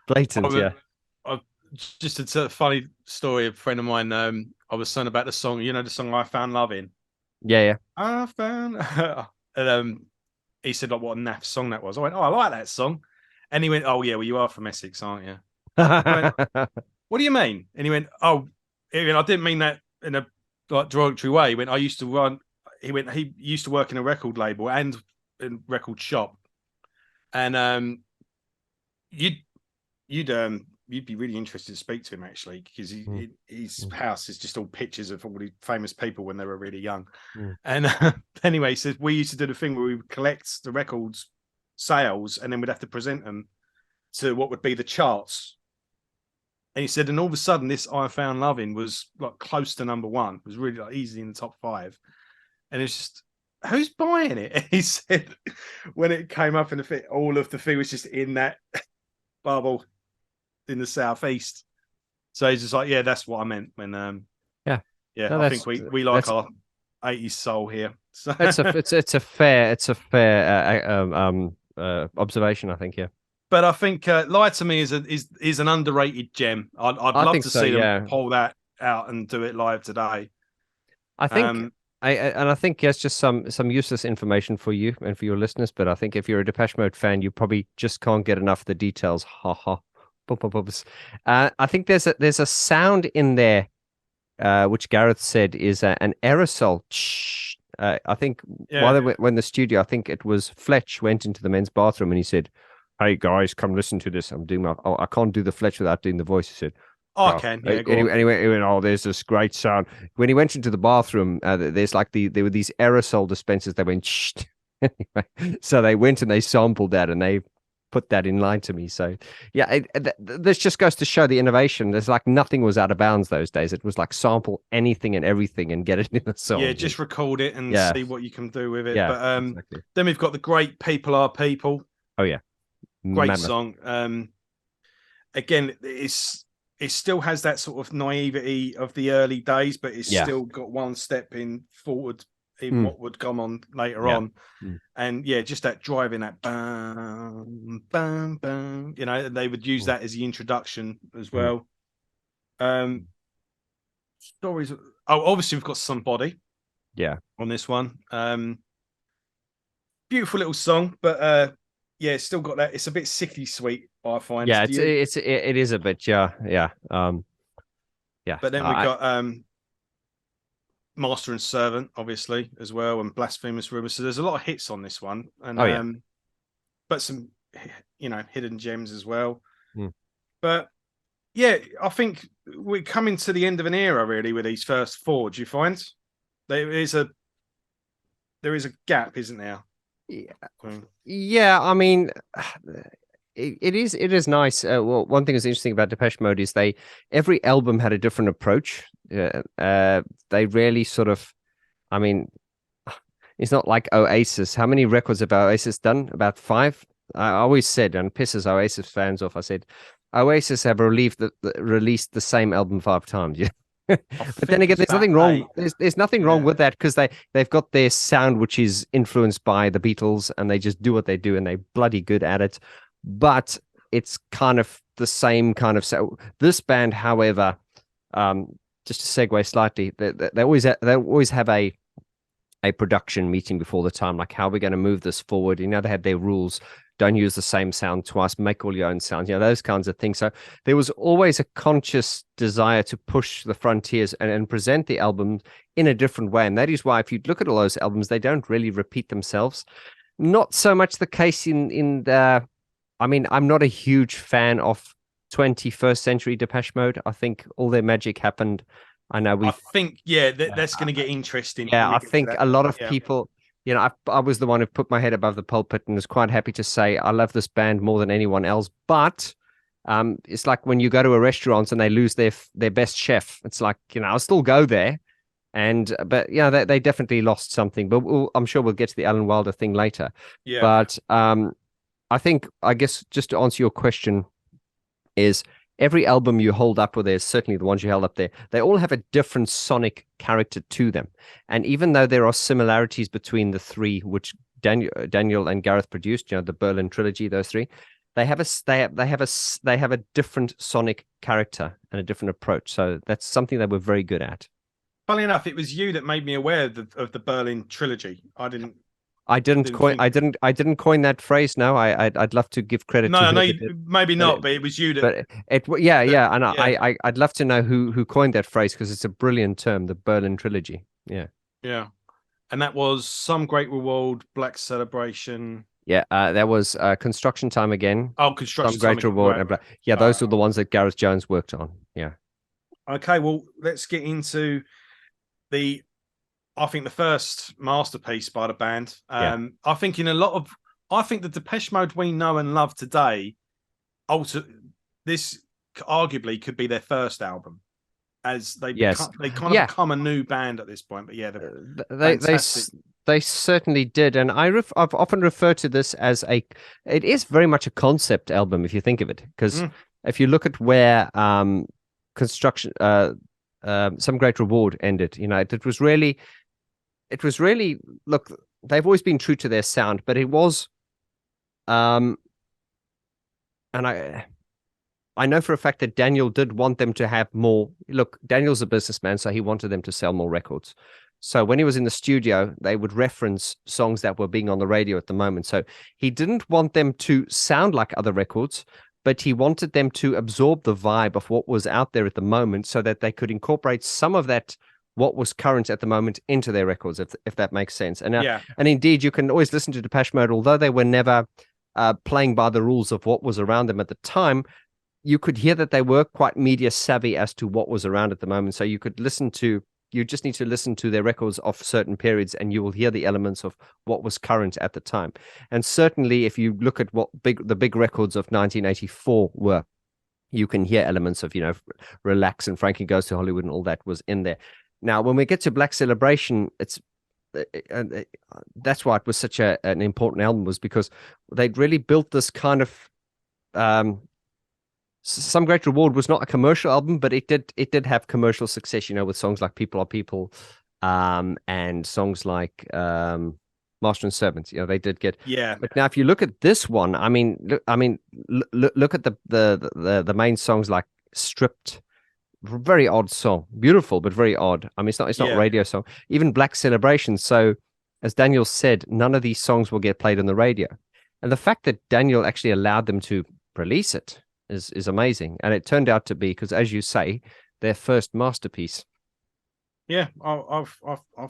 blatant, just a funny story. A friend of mine, I was saying about the song, the song I Found Loving. Yeah. I found, and he said, like, what a naff song that was. I went, oh, I like that song. And he went, oh yeah, well, you are from Essex, aren't you? I went, what do you mean? And he went, oh, I didn't mean that in a derogatory way. He went, I used to run. He used to work in a record label and in record shop, and you'd be really interested to speak to him, actually, because his house is just all pictures of all the famous people when they were really young. And anyway, he says we used to do the thing where we would collect the records sales, and then we'd have to present them to what would be the charts. And he said, and all of a sudden this I Found Loving was like close to number one. It was really like easily in the top 5, and it's just, who's buying it? And he said when it came up in the fit, all of the thing was just in that bubble in the southeast. So he's just like, yeah, that's what I meant when no, I think we like our 80s soul here. So it's a fair observation, I think. But I think Lie to Me is an underrated gem. I'd love to see them pull that out and do it live today. I think I think it's just some useless information for you and for your listeners. But I think if you're a Depeche Mode fan, you probably just can't get enough of the details. Ha ha. I think there's a sound in there, which Gareth said is an aerosol. I think while they went in the studio, I think it was Fletch went into the men's bathroom and he said, "Hey guys, come listen to this. I'm doing I can't do the Fletch without doing the voice." He said, I can. Yeah, anyway, he went, oh, there's this great sound. When he went into the bathroom, there's like there were these aerosol dispensers that went shh. Anyway, so they went and they sampled that and they put that in line to me. So yeah, this just goes to show the innovation. There's like nothing was out of bounds those days. It was like sample anything and everything and get it in the song. Yeah, just record it and see what you can do with it. Yeah, but exactly. Then we've got the great People Are People. Oh yeah, great Mammoth song. Again, it still has that sort of naivety of the early days, but it's still got one step in forward even what would come on later on. And yeah, just that driving, that bam, bam, bam, you know, they would use that as the introduction as well. Stories. Oh, obviously we've got Somebody. Yeah. On this one. Beautiful little song, but yeah, it's still got that. It's a bit sickly sweet, I find. Yeah, it is a bit, yeah. Yeah. But then we got Master and Servant, obviously, as well, and Blasphemous Rumors. So there's a lot of hits on this one. And but some, you know, hidden gems as well. But yeah, I think we're coming to the end of an era really with these first four. Do you find there is a gap, isn't there? Yeah, I mean, it is nice. Well, one thing that's interesting about Depeche Mode is every album had a different approach. They really sort of, I mean, it's not like Oasis. How many records have Oasis done? About 5. I always said, and pisses Oasis fans off, I said, Oasis have released the same album 5 times. Yeah. But then again, there's nothing wrong. There's nothing wrong with that, because they've got their sound, which is influenced by the Beatles, and they just do what they do, and they're bloody good at it. But it's kind of the same kind of. So this band, however, just to segue slightly, they always have a production meeting before the time, like how we're going to move this forward. You know, they had their rules. Don't use the same sound twice, make all your own sounds, you know, those kinds of things. So there was always a conscious desire to push the frontiers and present the album in a different way. And that is why if you look at all those albums, they don't really repeat themselves. Not so much the case in the, I mean, I'm not a huge fan of 21st century Depeche Mode. I think all their magic happened. I think, that's going to get interesting. Yeah, I think a lot of people, you know, I was the one who put my head above the pulpit and was quite happy to say I love this band more than anyone else. But it's like when you go to a restaurant and they lose their best chef. It's like, you know, I'll still go there. But yeah, they definitely lost something. But I'm sure we'll get to the Alan Wilder thing later. Yeah. But I guess just to answer your question is, every album you hold up, or there's certainly the ones you held up there, they all have a different sonic character to them. And even though there are similarities between the 3, which Daniel and Gareth produced, you know, the Berlin trilogy, those 3, they have a different sonic character and a different approach. So that's something that we're very good at. Funnily enough, it was you that made me aware of the Berlin trilogy. I didn't coin that phrase. No, I'd love to give credit. No, maybe not, but it was you that. And I'd love to know who coined that phrase, because it's a brilliant term, the Berlin trilogy. Yeah. And that was Some Great Reward, Black Celebration. Yeah, that was Construction Time Again. Oh, Construction Some Great Reward. Right. Yeah, those were the ones that Gareth Jones worked on. Yeah. Okay, well, let's get into I think the first masterpiece by the band. I think the Depeche Mode we know and love today, this arguably could be their first album, as they kind of become a new band at this point. But yeah, they certainly did, and I've often referred to this as it is very much a concept album if you think of it, because if you look at where Construction, Some Great Reward ended, you know, it was really, look, they've always been true to their sound, but it was, and I know for a fact that Daniel did want them to have more. Look, Daniel's a businessman, so he wanted them to sell more records. So when he was in the studio, they would reference songs that were being on the radio at the moment. So he didn't want them to sound like other records, but he wanted them to absorb the vibe of what was out there at the moment, so that they could incorporate some of that, what was current at the moment, into their records, if that makes sense. And and indeed, you can always listen to Depeche Mode, although they were never playing by the rules of what was around them at the time. You could hear that they were quite media savvy as to what was around at the moment. So you just need to listen to their records of certain periods, and you will hear the elements of what was current at the time. And certainly, if you look at what the big records of 1984 were, you can hear elements of, you know, Relax and Frankie Goes to Hollywood and all that was in there. Now, when we get to Black Celebration, that's why it was such an important album, was because they'd really built this kind of. Some Great Reward was not a commercial album, but it did have commercial success, you know, with songs like People Are People, and songs like Master and Servant. They did get. Yeah. But now, if you look at this one, look at the main songs like Stripped. Very odd song, beautiful but very odd. It's not radio song. Even Black Celebration. So, as Daniel said, none of these songs will get played on the radio, and the fact that Daniel actually allowed them to release it is amazing. And it turned out to be, because as you say, their first masterpiece. Yeah, I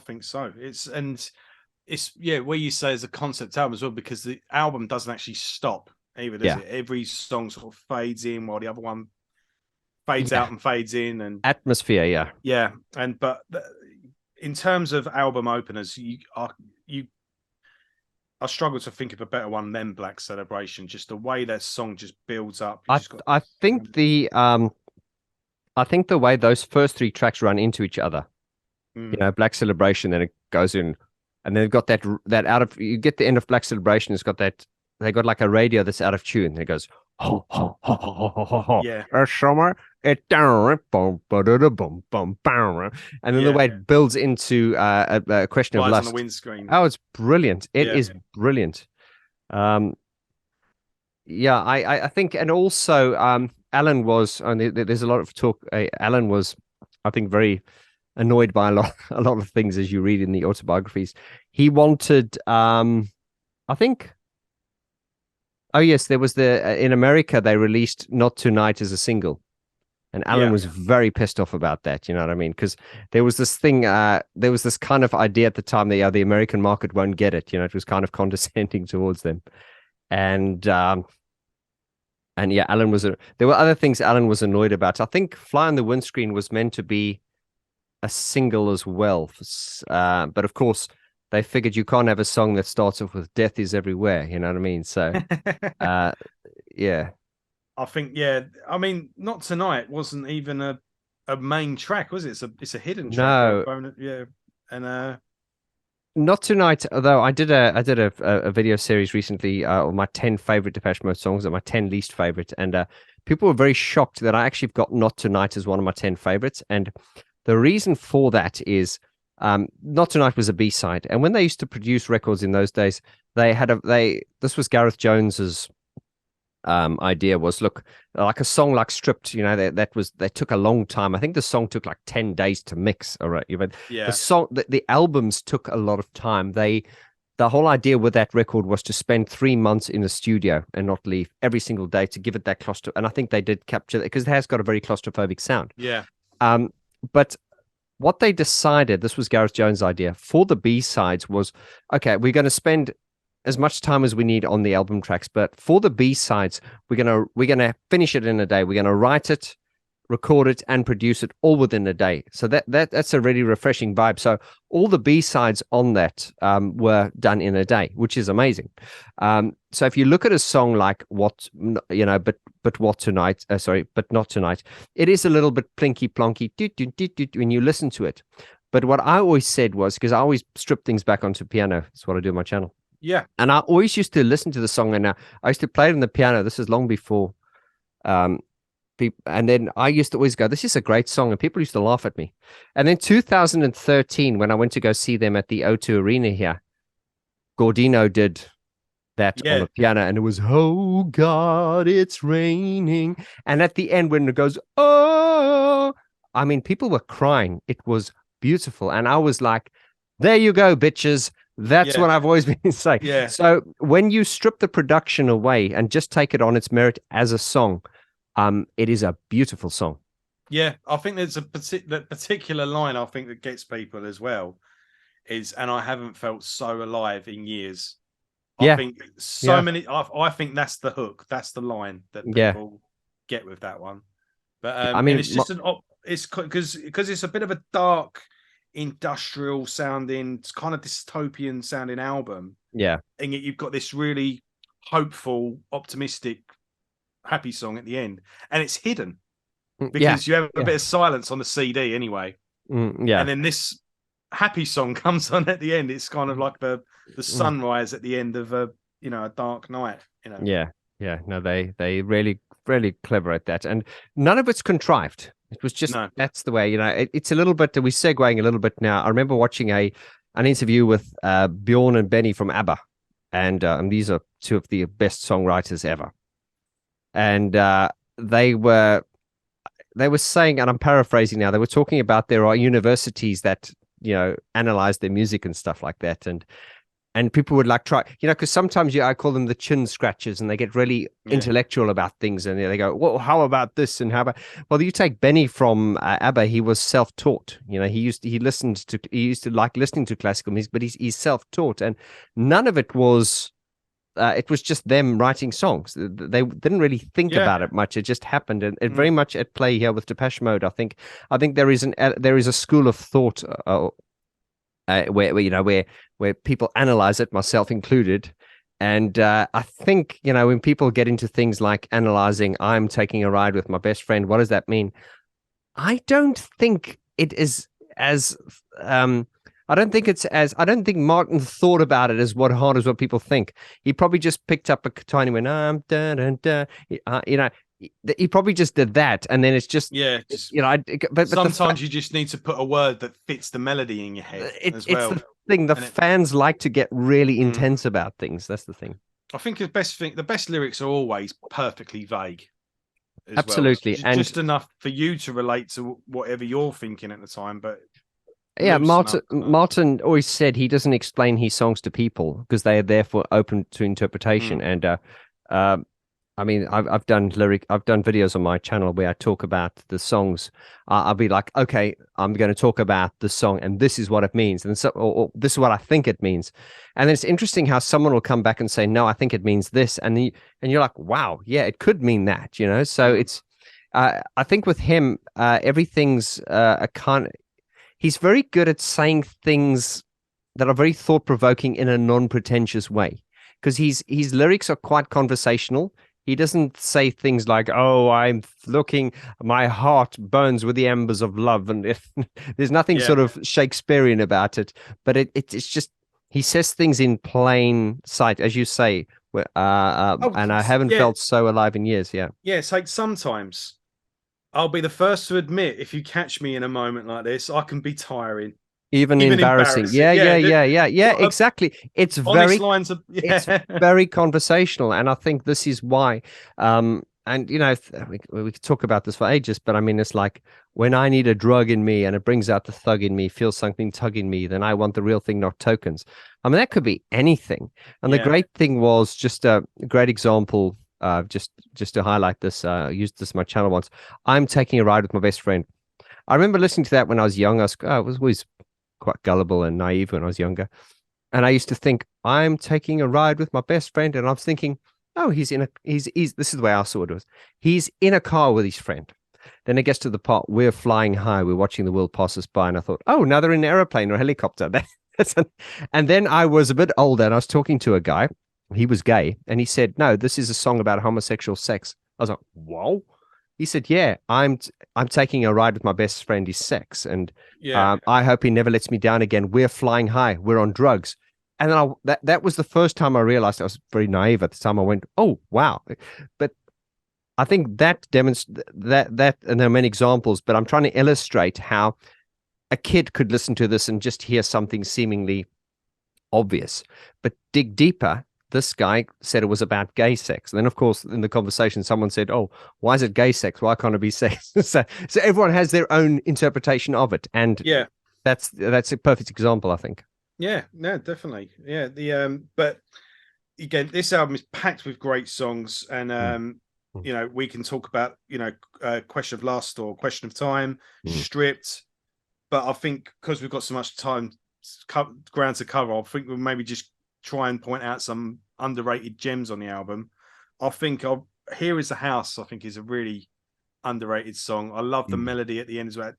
think so. It's where you say it's a concept album as well, because the album doesn't actually stop either, does it? Every song sort of fades in while the other one fades out and fades in, and atmosphere. But in terms of album openers, I struggle to think of a better one than Black Celebration. Just the way that song just builds up. I think the way those first three tracks run into each other, Black Celebration, then it goes in, and then they've got that you get the end of Black Celebration. It's got that, they got like a radio that's out of tune. It goes ho ho ho ho ho ho ho. Summer it down boom boom boom boom, and then the way it builds into a question of lust on the windscreen. Oh, it's brilliant. It is brilliant. I think, and also Alan was, and there's a lot of talk. Alan was, I think, very annoyed by a lot of things, as you read in the autobiographies. He wanted, I think. Oh yes, there was in America they released "Not Tonight" as a single, and Alan was very pissed off about that. You know what I mean? Because there was this thing, there was this kind of idea at the time that the American market won't get it. It was kind of condescending towards them, and Alan was. There were other things Alan was annoyed about. I think "Fly on the Windscreen" was meant to be a single as well, but of course, they figured you can't have a song that starts off with "Death is Everywhere." You know what I mean? So, I think, "Not Tonight" wasn't even a main track, was it? It's a hidden track. No. And "Not Tonight," although I did a video series recently on my 10 favorite Depeche Mode songs and my 10 least favorite, and people were very shocked that I actually got "Not Tonight" as one of my 10 favorites, and the reason for that is, "Not Tonight" was a B-side, and when they used to produce records in those days, this was Gareth Jones's idea was, look, like a song like "Stripped," they took a long time. I think the song took like 10 days to mix. All right, the albums took a lot of time. The whole idea with that record was to spend 3 months in the studio and not leave every single day, to give it that and I think they did capture that, because it has got a very claustrophobic sound. But what they decided, this was Gareth Jones' idea for the B-sides, was, okay, we're going to spend as much time as we need on the album tracks, but for the B-sides, we're gonna finish it in a day. We're gonna write it, record it, and produce it all within a day. So that's a really refreshing vibe. So all the B-sides on that were done in a day, which is amazing. So if you look at a song like but Not Tonight, it is a little bit plinky plonky when you listen to it. But what I always said was, because I always strip things back onto piano, that's what I do on my channel. Yeah. And I always used to listen to the song, and I used to play it on the piano. This is long before people, and then I used to always go, "This is a great song," and people used to laugh at me. And then 2013, when I went to go see them at the O2 Arena here, Gordino did that on the piano, and it was, "Oh God, it's raining." And at the end, when it goes, "Oh," I mean, people were crying. It was beautiful, and I was like, "There you go, bitches." That's what I've always been saying. Yeah. So when you strip the production away and just take it on its merit as a song, it is a beautiful song. Yeah, I think there's a particular line I think that gets people as well is, "And I haven't felt so alive in years." I think many. I think that's the hook. That's the line that people get with that one. But I mean, it's just it's because it's a bit of a dark, industrial sounding, kind of dystopian sounding album, and yet you've got this really hopeful, optimistic, happy song at the end, and it's hidden because you have a bit of silence on the CD anyway, and then this happy song comes on at the end. It's kind of like the sunrise at the end of a dark night. No, they really really clever at that, and none of it's contrived. It was just that's the way, it's a little bit. We're segueing a little bit now. I remember watching an interview with Bjorn and Benny from ABBA, and these are two of the best songwriters ever, and they were saying, and I'm paraphrasing now, they were talking about there are universities that analyze their music and stuff like that, and people would like try, because sometimes I call them the chin scratchers, and they get really intellectual about things, and they go, well, how about this, and how about, well, you take Benny from ABBA, he was self-taught. He used to like listening to classical music, but he's self-taught, and none of it was it was just them writing songs. They didn't really think about it much. It just happened, and very much at play here with Depeche Mode. I think there is a school of thought where people analyze it, myself included, and I think when people get into things like analyzing, I'm taking a ride with my best friend, what does that mean? I don't think it is as I don't think Martin thought about it as hard as what people think. He probably just picked up a guitar and went, da, da, da. He probably just did that, and then it's just but sometimes you just need to put a word that fits the melody in your head as well. It's the thing. The fans like to get really intense about things. That's the thing. I think the best lyrics are always perfectly vague. Absolutely, well. Just enough for you to relate to whatever you're thinking at the time, but. Yeah, Martin always said he doesn't explain his songs to people because they are therefore open to interpretation. And I mean, I've done videos on my channel where I talk about the songs. I'll be like, okay, I'm going to talk about the song, and this is what it means, and so or this is what I think it means. And then it's interesting how someone will come back and say, no, I think it means this, and you're like, wow, yeah, it could mean that, So it's I think with him, everything's a kind. He's very good at saying things that are very thought-provoking in a non-pretentious way, because his lyrics are quite conversational. He doesn't say things like, oh, I'm looking, my heart burns with the embers of love. And there's nothing sort of Shakespearean about it, but it's just, he says things in plain sight, as you say, and I haven't felt so alive in years. Yeah. Yeah, it's like sometimes I'll be the first to admit, if you catch me in a moment like this, I can be tiring. Even embarrassing. Yeah, exactly. It's very lines of, it's very conversational, and I think this is why. And we could talk about this for ages, but I mean, it's like when I need a drug in me and it brings out the thug in me, feels something tugging me, then I want the real thing, not tokens. I mean, that could be anything. And the great thing was just a great example. Just to highlight this, I used this on my channel once. I'm taking a ride with my best friend. I remember listening to that when I was young. I was always quite gullible and naive when I was younger, and I used to think, I'm taking a ride with my best friend, and I was thinking, oh, he's this is the way I saw it was. He's in a car with his friend. Then it gets to the part, we're flying high, we're watching the world pass us by, and I thought, oh, now they're in an aeroplane or a helicopter. And then I was a bit older, and I was talking to a guy. He was gay, and he said, no, this is a song about homosexual sex. I was like, whoa. He said, yeah, I'm taking a ride with my best friend, his sex, and I hope he never lets me down again. We're flying high, we're on drugs. And then that was the first time I realized. I was very naive at the time. I went, oh, wow. But I think that demonstrates that, and there are many examples, but I'm trying to illustrate how a kid could listen to this and just hear something seemingly obvious, but dig deeper. This guy said it was about gay sex. And then, of course, in the conversation, someone said, oh, why is it gay sex? Why can't it be sex? so everyone has their own interpretation of it. And that's a perfect example, I think. Yeah, no, definitely. Yeah. But again, this album is packed with great songs. And, we can talk about, Question of Lust or Question of Time, Stripped. But I think because we've got so much ground to cover, I think we'll maybe just try and point out some underrated gems on the album. I think Here Is the House, I think, is a really underrated song. I love the melody at the end as well.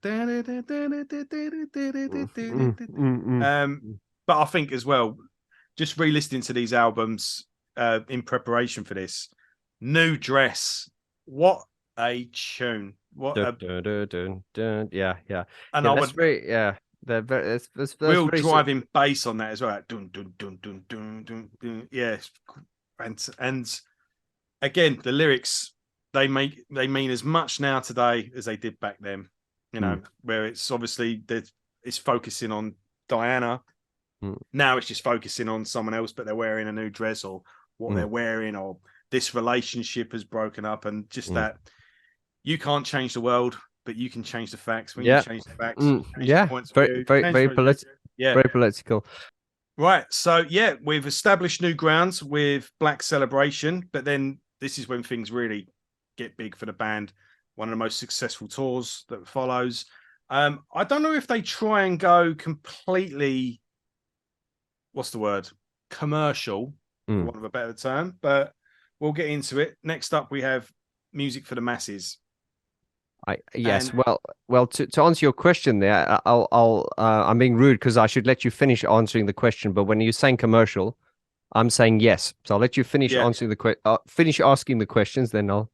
But I think as well, just re-listening to these albums in preparation for this, New Dress, what a tune. What yeah. And I would We'll driving bass on that as well. Like, dun, dun, dun, dun, dun, dun, dun. Yeah, and again, the lyrics they mean as much now today as they did back then. You know, where it's obviously it's focusing on Diana. Now it's just focusing on someone else, but they're wearing a new dress or what they're wearing, or this relationship has broken up, and just that you can't change the world, but you can change the facts. When you change the facts, very political. Yeah, very political. Right. So yeah, we've established new grounds with Black Celebration, but then this is when things really get big for the band. One of the most successful tours that follows. I don't know if they try and go completely, what's the word? Commercial, for want of a better term, but we'll get into it. Next up, we have Music for the Masses. Well, to answer your question there, I'm being rude because I should let you finish answering the question. But when you're saying commercial, I'm saying yes. So I'll let you finish answering finish asking the questions, then I'll.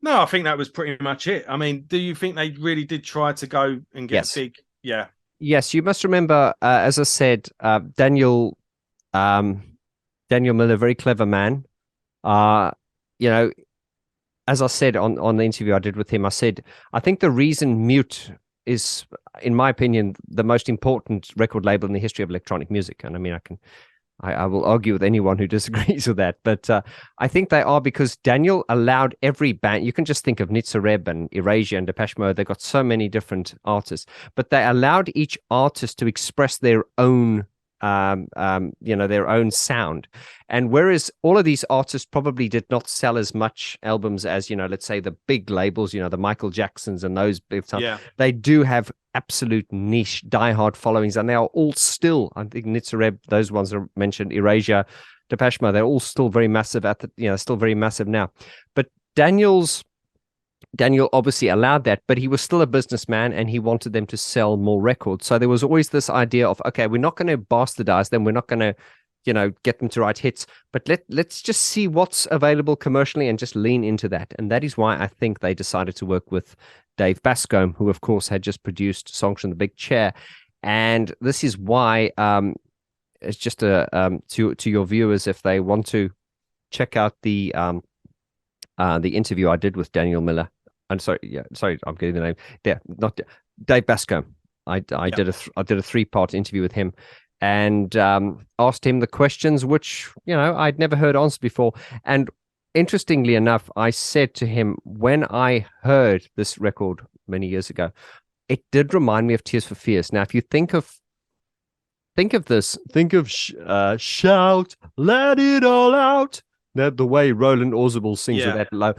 No, I think that was pretty much it. I mean, do you think they really did try to go and get big? Yeah. Yes, you must remember, as I said, Daniel Miller, very clever man. You know, as I said on the interview I did with him, I said, I think the reason Mute is, in my opinion, the most important record label in the history of electronic music. And I mean, I will argue with anyone who disagrees with that. But I think they are because Daniel allowed every band, you can just think of Nitzareb and Erasure and Depeche Mode, they've got so many different artists, but they allowed each artist to express their own their own sound. And whereas all of these artists probably did not sell as much albums as, let's say the big labels, the Michael Jacksons and those big time, they do have absolute niche diehard followings, and they are all still, I think Nitzareb, those ones are mentioned, Erasure, Depeche Mode, they're all still very massive still very massive now. But Daniel obviously allowed that, but he was still a businessman and he wanted them to sell more records. So there was always this idea of, okay, we're not going to bastardize them. We're not going to, get them to write hits, but let's just see what's available commercially and just lean into that. And that is why I think they decided to work with Dave Bascombe, who of course had just produced songs from The Big Chair. And this is why it's just to your viewers, if they want to check out the interview I did with Daniel Miller. I'm sorry, I'm getting the name. Yeah, not Dave Bascombe. I did a 3-part interview with him, and asked him the questions which I'd never heard answered before. And interestingly enough, I said to him, when I heard this record many years ago, it did remind me of Tears for Fears. Now, if you think of Shout, Let It All Out. The way Roland Orzabal sings with that low,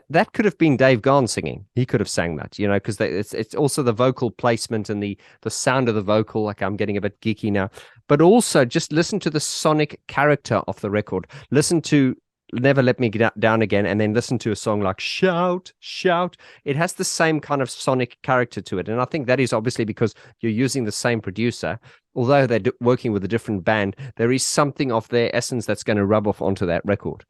that could have been Dave Garn singing. He could have sang that, because it's also the vocal placement and the sound of the vocal. Like, I'm getting a bit geeky now, but also just listen to the sonic character of the record. Listen to Never Let Me Get Down Again, and then listen to a song like Shout, Shout. It has the same kind of sonic character to it, and I think that is obviously because you're using the same producer. Although they're working with a different band, there is something of their essence that's going to rub off onto that record.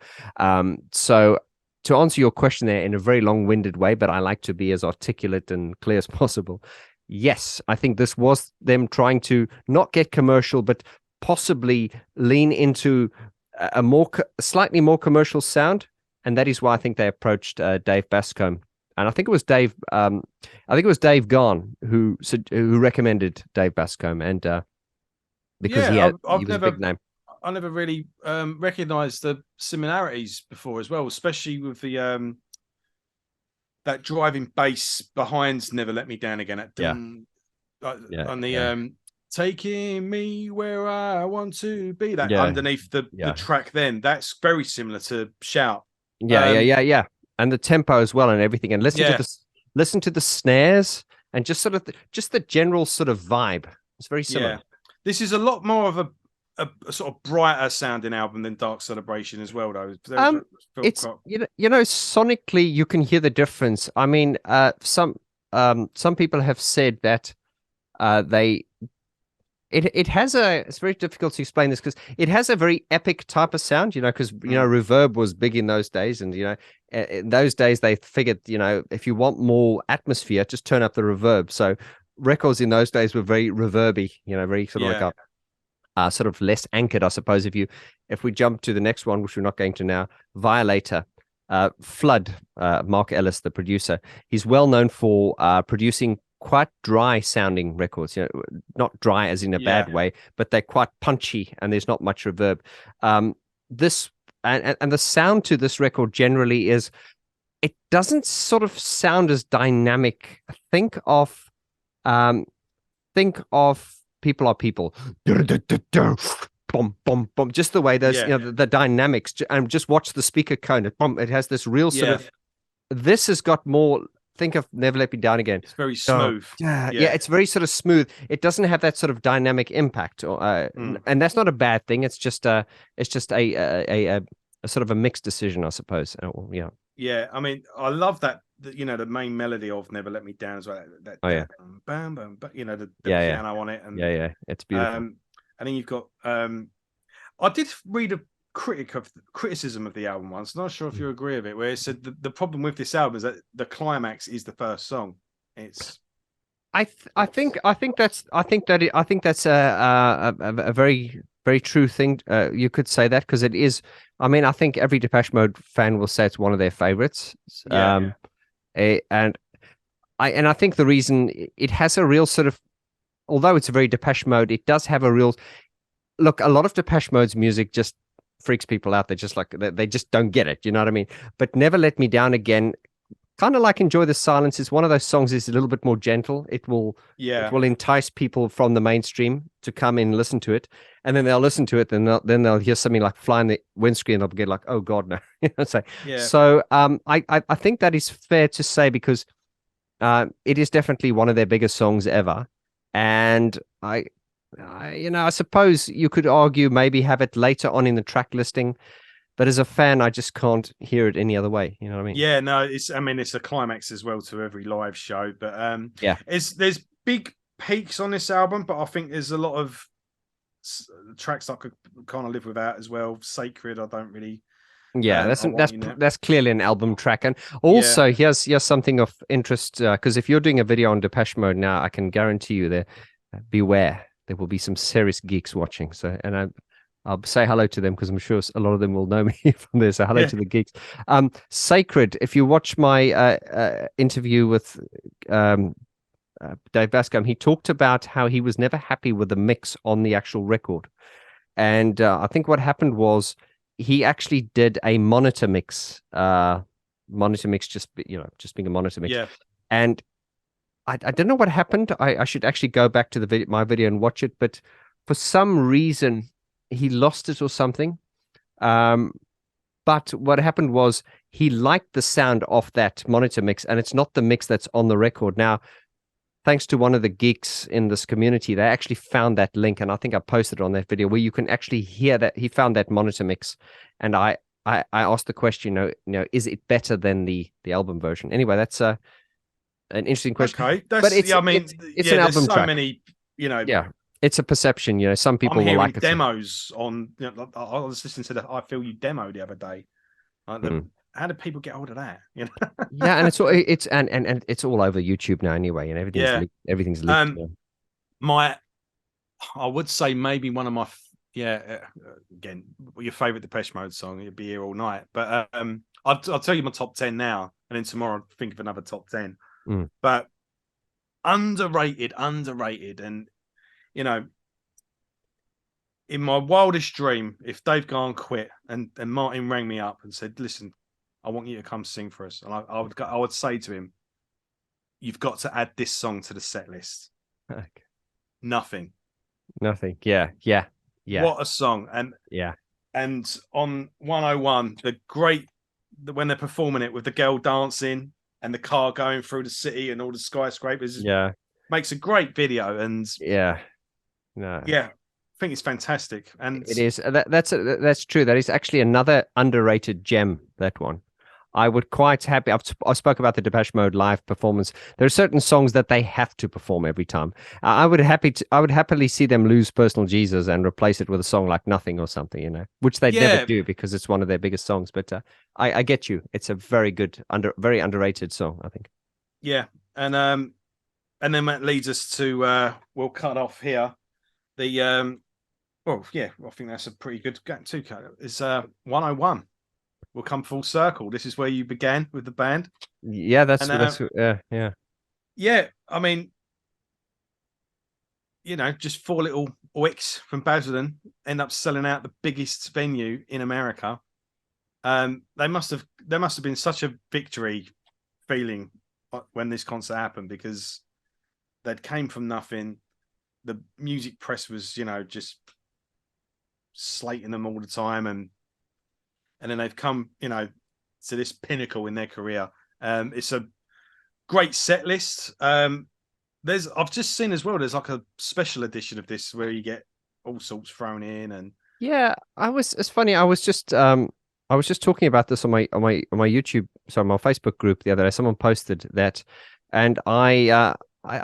So to answer your question there in a very long-winded way, but I like to be as articulate and clear as possible. Yes, I think this was them trying to not get commercial, but possibly lean into a slightly more commercial sound. And that is why I think they approached Dave Bascombe. And I think it was Dave Garn who recommended Dave Bascombe, and because he was a big name. I never really recognized the similarities before as well, especially with the that driving bass behind Never Let Me Down Again on the Taking Me Where I Want to Be, that underneath the track, then that's very similar to Shout. Yeah. And the tempo as well and everything, and listen to the snares and just sort of just the general sort of vibe. It's very similar. Yeah. This is a lot more of a sort of brighter sounding album than Dark Celebration as well, though. It's sonically you can hear the difference. I mean, some people have said that it has it's very difficult to explain this because it has a very epic type of sound, because reverb was big in those days, and in those days they figured if you want more atmosphere, just turn up the reverb. So records in those days were very reverby, very sort of like a sort of less anchored, I suppose. If we jump to the next one, which we're not going to now, Violator, Flood, Mark Ellis, the producer, he's well known for producing quite dry sounding records, not dry as in a bad way, but they're quite punchy and there's not much reverb. This and the sound to this record generally is, it doesn't sort of sound as dynamic. Think of People Are People. Boom, boom, boom. Just the way those, the dynamics, and just watch the speaker cone. It has this real sort of. This has got more. Think of Never Let Me Down Again. It's very smooth. Yeah, it's very sort of smooth. It doesn't have that sort of dynamic impact, and that's not a bad thing. It's just a sort of a mixed decision, I suppose. Yeah. I mean, I love that. The main melody of Never Let Me Down as well. Bam, bam, but the piano on it, and it's beautiful. And then you've got. I did read a criticism of the album once. Not sure if you agree with it, where it said the problem with this album is that the climax is the first song. It's. I think that's a very, very true thing. You could say that, because it is. I mean, I think every Depeche Mode fan will say it's one of their favorites. And I think the reason it has a real sort of, although it's a very Depeche Mode, it does have a real look. A lot of Depeche Mode's music just freaks people out. They're just like, they just don't get it. You know what I mean? But Never Let Me Down Again, kind of like Enjoy the Silence, is one of those songs is a little bit more gentle. It will entice people from the mainstream to come in and listen to it, and then they'll listen to it, and then they'll hear something like Fly in the Windscreen, they'll get like, oh god, no. So I think that is fair to say, because it is definitely one of their biggest songs ever, and I suppose you could argue maybe have it later on in the track listing, but as a fan, I just can't hear it any other way. You know what I mean? Yeah, no, it's a climax as well to every live show. But there's big peaks on this album, but I think there's a lot of tracks I could kind of live without as well. Sacred, I don't really. Yeah, that's clearly an album track. And also, here's something of interest, because if you're doing a video on Depeche Mode now, I can guarantee you that beware, there will be some serious geeks watching. So, and I'll say hello to them, because I'm sure a lot of them will know me from there. So hello to the geeks. Sacred, if you watch my interview with Dave Bascombe, he talked about how he was never happy with the mix on the actual record. And I think what happened was he actually did a monitor mix, just being a monitor mix. Yeah. And I don't know what happened. I should actually go back to my video and watch it. But for some reason, he lost it or something. But what happened was he liked the sound of that monitor mix, and it's not the mix that's on the record. Now, thanks to one of the geeks in this community, they actually found that link, and I think I posted it on that video, where you can actually hear that he found that monitor mix. And I asked the question, is it better than the album version? Anyway, that's an interesting question. Okay, but it's an album track. Many, it's a perception. Some people will like it. Demos on. I was listening to the "I Feel You" demo the other day. How did people get hold of that? Yeah, and it's all over YouTube now anyway, and everything's leaked. I would say maybe one of my again, your favorite Depeche Mode song. You'd be here all night, but I'll tell you my top 10 now, and then tomorrow I'll think of another top 10. But underrated, and in my wildest dream, if Dave Garn quit and Martin rang me up and said, "Listen, I want you to come sing for us," and I would say to him, "You've got to add this song to the set list." Okay. Nothing. Yeah. What a song! And on 101, when they're performing it with the girl dancing and the car going through the city and all the skyscrapers, makes a great video. And I think it's fantastic. And it is. That's true. That is actually another underrated gem. That one, I would quite happy. I spoke about the Depeche Mode live performance. There are certain songs that they have to perform every time. I would happily see them lose Personal Jesus and replace it with a song like Nothing or something, which they never do, because it's one of their biggest songs. But I get you. It's a very good, very underrated song, I think. Yeah, and then that leads us to we'll cut off here. The I think that's a pretty good too. It's 101. we'll come full circle. This is where you began with the band. Yeah, that's yeah. I mean, just four little wicks from Basildon end up selling out the biggest venue in America. There must have been such a victory feeling when this concert happened, because they'd came from nothing. The music press was, just slating them all the time, and then they've come, to this pinnacle in their career. It's a great set list. I've just seen as well, there's like a special edition of this where you get all sorts thrown in. And yeah, it's funny. I was just talking about this on my YouTube, sorry, my Facebook group the other day. Someone posted that, and I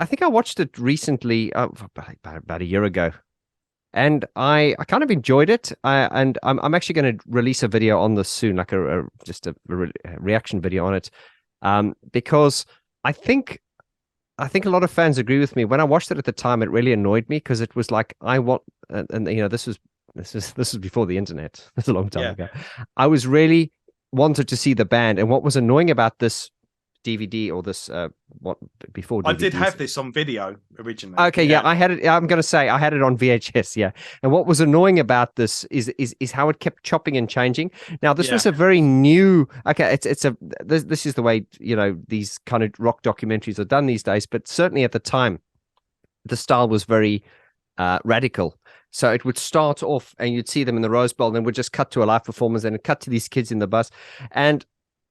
think I watched it recently, about a year ago, and I kind of enjoyed it. And I'm actually going to release a video on this soon, like a reaction video on it, because I think a lot of fans agree with me. When I watched it at the time, it really annoyed me, because it was like, I want, and this was before the internet. That's a long time ago. I was really wanted to see the band, and what was annoying about this DVD or this before DVDs. I did have this on video originally. Okay, yeah, I had it. I'm going to say I had it on VHS. Yeah, and what was annoying about this is how it kept chopping and changing. Now this was a very new. Okay, this is the way these kind of rock documentaries are done these days. But certainly at the time, the style was very radical. So it would start off, and you'd see them in the Rose Bowl, and then would just cut to a live performance, and cut to these kids in the bus, and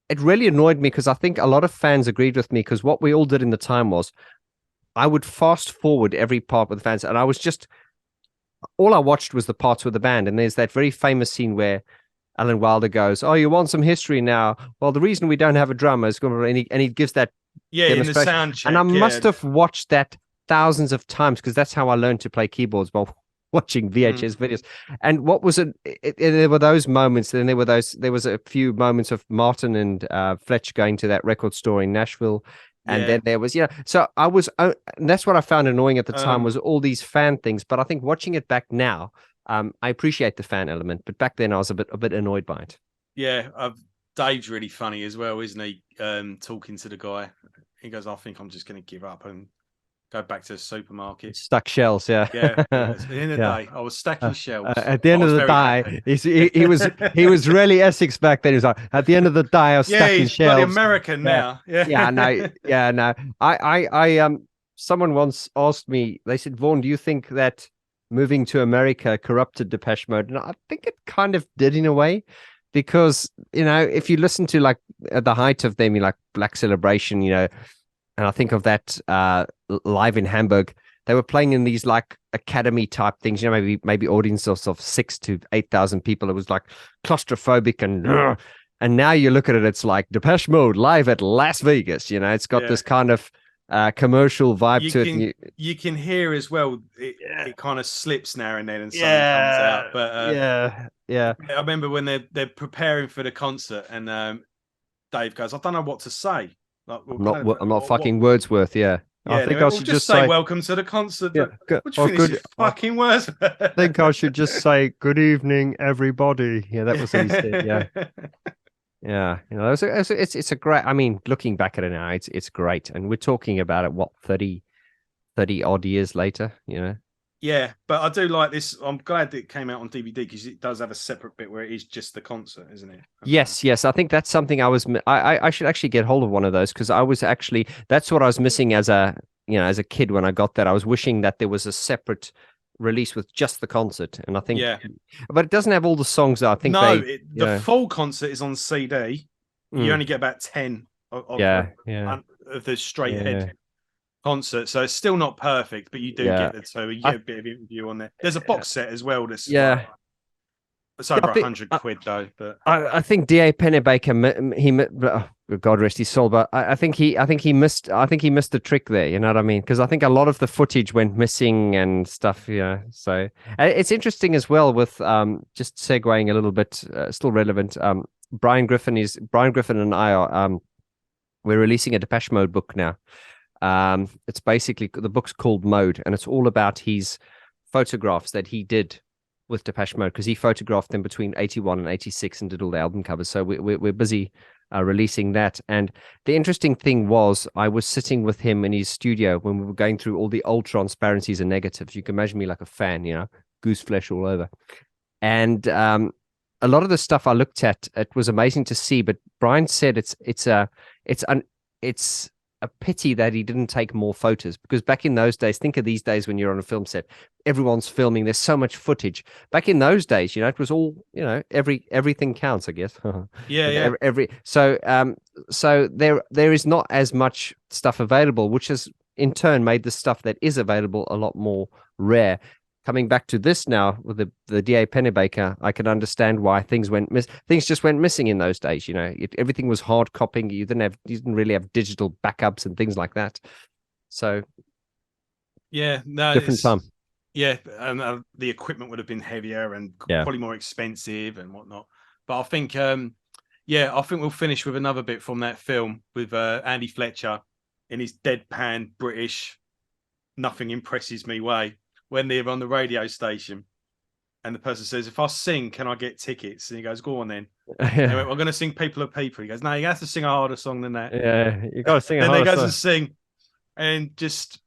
it really annoyed me, because I think a lot of fans agreed with me, because what we all did in the time was I would fast forward every part with the fans, and all I watched was the parts with the band. And there's that very famous scene where Alan Wilder goes, "Oh, you want some history now? Well, the reason we don't have a drummer is," and he gives that in the sound check. And I must have watched that thousands of times, because that's how I learned to play keyboards, while watching VHS videos. And what was there were those moments, and there was a few moments of Martin and Fletch going to that record store in Nashville, and then there was so I was, and that's what I found annoying at the time, was all these fan things. But I think watching it back now, I appreciate the fan element, but back then I was a bit annoyed by it. Dave's really funny as well, isn't he? Talking to the guy, he goes, "I think I'm just going to give up and go back to the supermarket." Stuck shells, yeah. At the end of the day, I was stacking shelves. At the end of the day, he was really Essex back then. He was like, at the end of the day, I was stacking he's shelves. Bloody American now. No. I someone once asked me, they said, "Vaughn, do you think that moving to America corrupted Depeche Mode?" And I think it kind of did, in a way, because, if you listen to like at the height of them, like Black Celebration, and I think of that live in Hamburg, they were playing in these like academy type things, maybe audiences of 6,000 to 8,000 people. It was like claustrophobic, and now you look at it, it's like Depeche Mode live at Las Vegas. It's got this kind of commercial vibe to it. You can hear as well, it kind of slips now and then, and something comes out. But I remember when they're preparing for the concert, and Dave goes, "I don't know what to say. Like, I'm not fucking Wordsworth." I think I should just say welcome to the concert. Yeah, what do you think is fucking words? I think I should just say good evening, everybody. Yeah, that was what he said. Yeah. It's a great. I mean, looking back at it now, it's great, and we're talking about it 30 odd years later. Yeah, but I do like this. I'm glad that it came out on DVD, because it does have a separate bit where it is just the concert, isn't it? Yes. I think that's something I should actually get hold of one of those, because that's what I was missing as a kid when I got that. I was wishing that there was a separate release with just the concert, and I think but it doesn't have all the songs though. I think the full concert is on CD. You only get about 10 of the straight head concert, so it's still not perfect, but you do get it. So you get a bit of interview on there. There's a box set as well. It's over 100 quid though. But I think D.A. Pennebaker, he, God rest his soul, but I think he missed the trick there. You know what I mean? Because I think a lot of the footage went missing and stuff. So it's interesting as well with just segueing a little bit, still relevant. Brian Griffin and I are we're releasing a Depeche Mode book now. It's basically, the book's called Mode, and it's all about his photographs that he did with Depeche Mode because he photographed them between 81 and 86 and did all the album covers. So we're busy releasing that. And the interesting thing was I was sitting with him in his studio when we were going through all the old transparencies and negatives. You can imagine me like a fan, goose flesh all over. And a lot of the stuff I looked at, it was amazing to see. But Brian said it's a pity that he didn't take more photos, because back in those days, think of these days when you're on a film set, everyone's filming, there's so much footage. Back in those days, it was all, everything counts, I guess. Yeah. So there is not as much stuff available, which has in turn made the stuff that is available a lot more rare. Coming back to this now with the DA Pennebaker, I can understand why things just went missing in those days. Everything was hard copying. You didn't really have digital backups and things like that. So yeah, no, different time. Yeah, and the equipment would have been heavier and probably more expensive and whatnot. But I think, I think we'll finish with another bit from that film with Andy Fletcher in his deadpan British, nothing impresses me way, when they're on the radio station and the person says, if I sing, can I get tickets? And he goes, go on then. Went, we're going to sing People of People. He goes, no, you have to sing a harder song than that. Yeah, you got to sing a harder song. Then they goes and sing, and just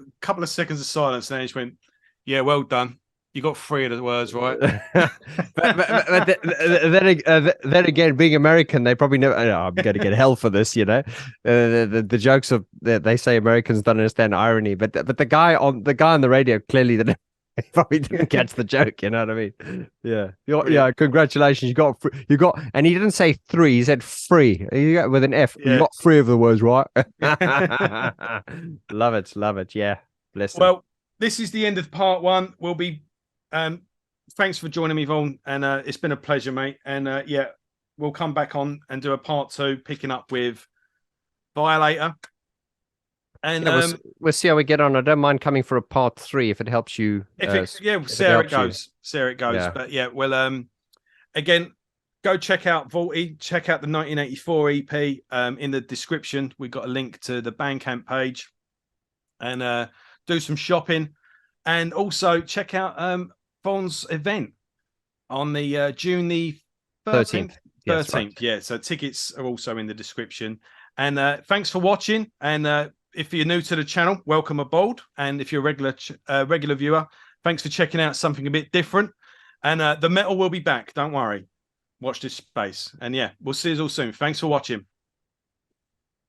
a couple of seconds of silence, and then he just went, yeah, well done. You got 3 of the words right. but then again, being American, they probably know. Oh, I'm going to get hell for this, The jokes of they say Americans don't understand irony, but the guy on the radio clearly probably didn't catch the joke. You know what I mean? Yeah. Congratulations, you got, and he didn't say 3, he said 3. You got with an F. Yeah. You got 3 of the words right. Love it. Yeah, bless them. Well, this is the end of part 1. We'll be. Thanks for joining me, Vaughn, and it's been a pleasure, mate. And we'll come back on and do a part 2, picking up with Violator. And we'll see how we get on. I don't mind coming for a part 3 if it helps you. See how it goes. Yeah. But well, again, go check out Vaughty. Check out the 1984 EP. In the description, we've got a link to the Bandcamp page, and do some shopping, and also check out Vaughn's event on the June the 13th. Yes, right. Yeah, so tickets are also in the description. And thanks for watching. And if you're new to the channel, welcome aboard. And if you're a regular viewer, thanks for checking out something a bit different. And the metal will be back. Don't worry. Watch this space. And we'll see you all soon. Thanks for watching.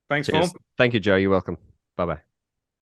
Thanks, Vaughn. Thank you, Joe. You're welcome. Bye-bye.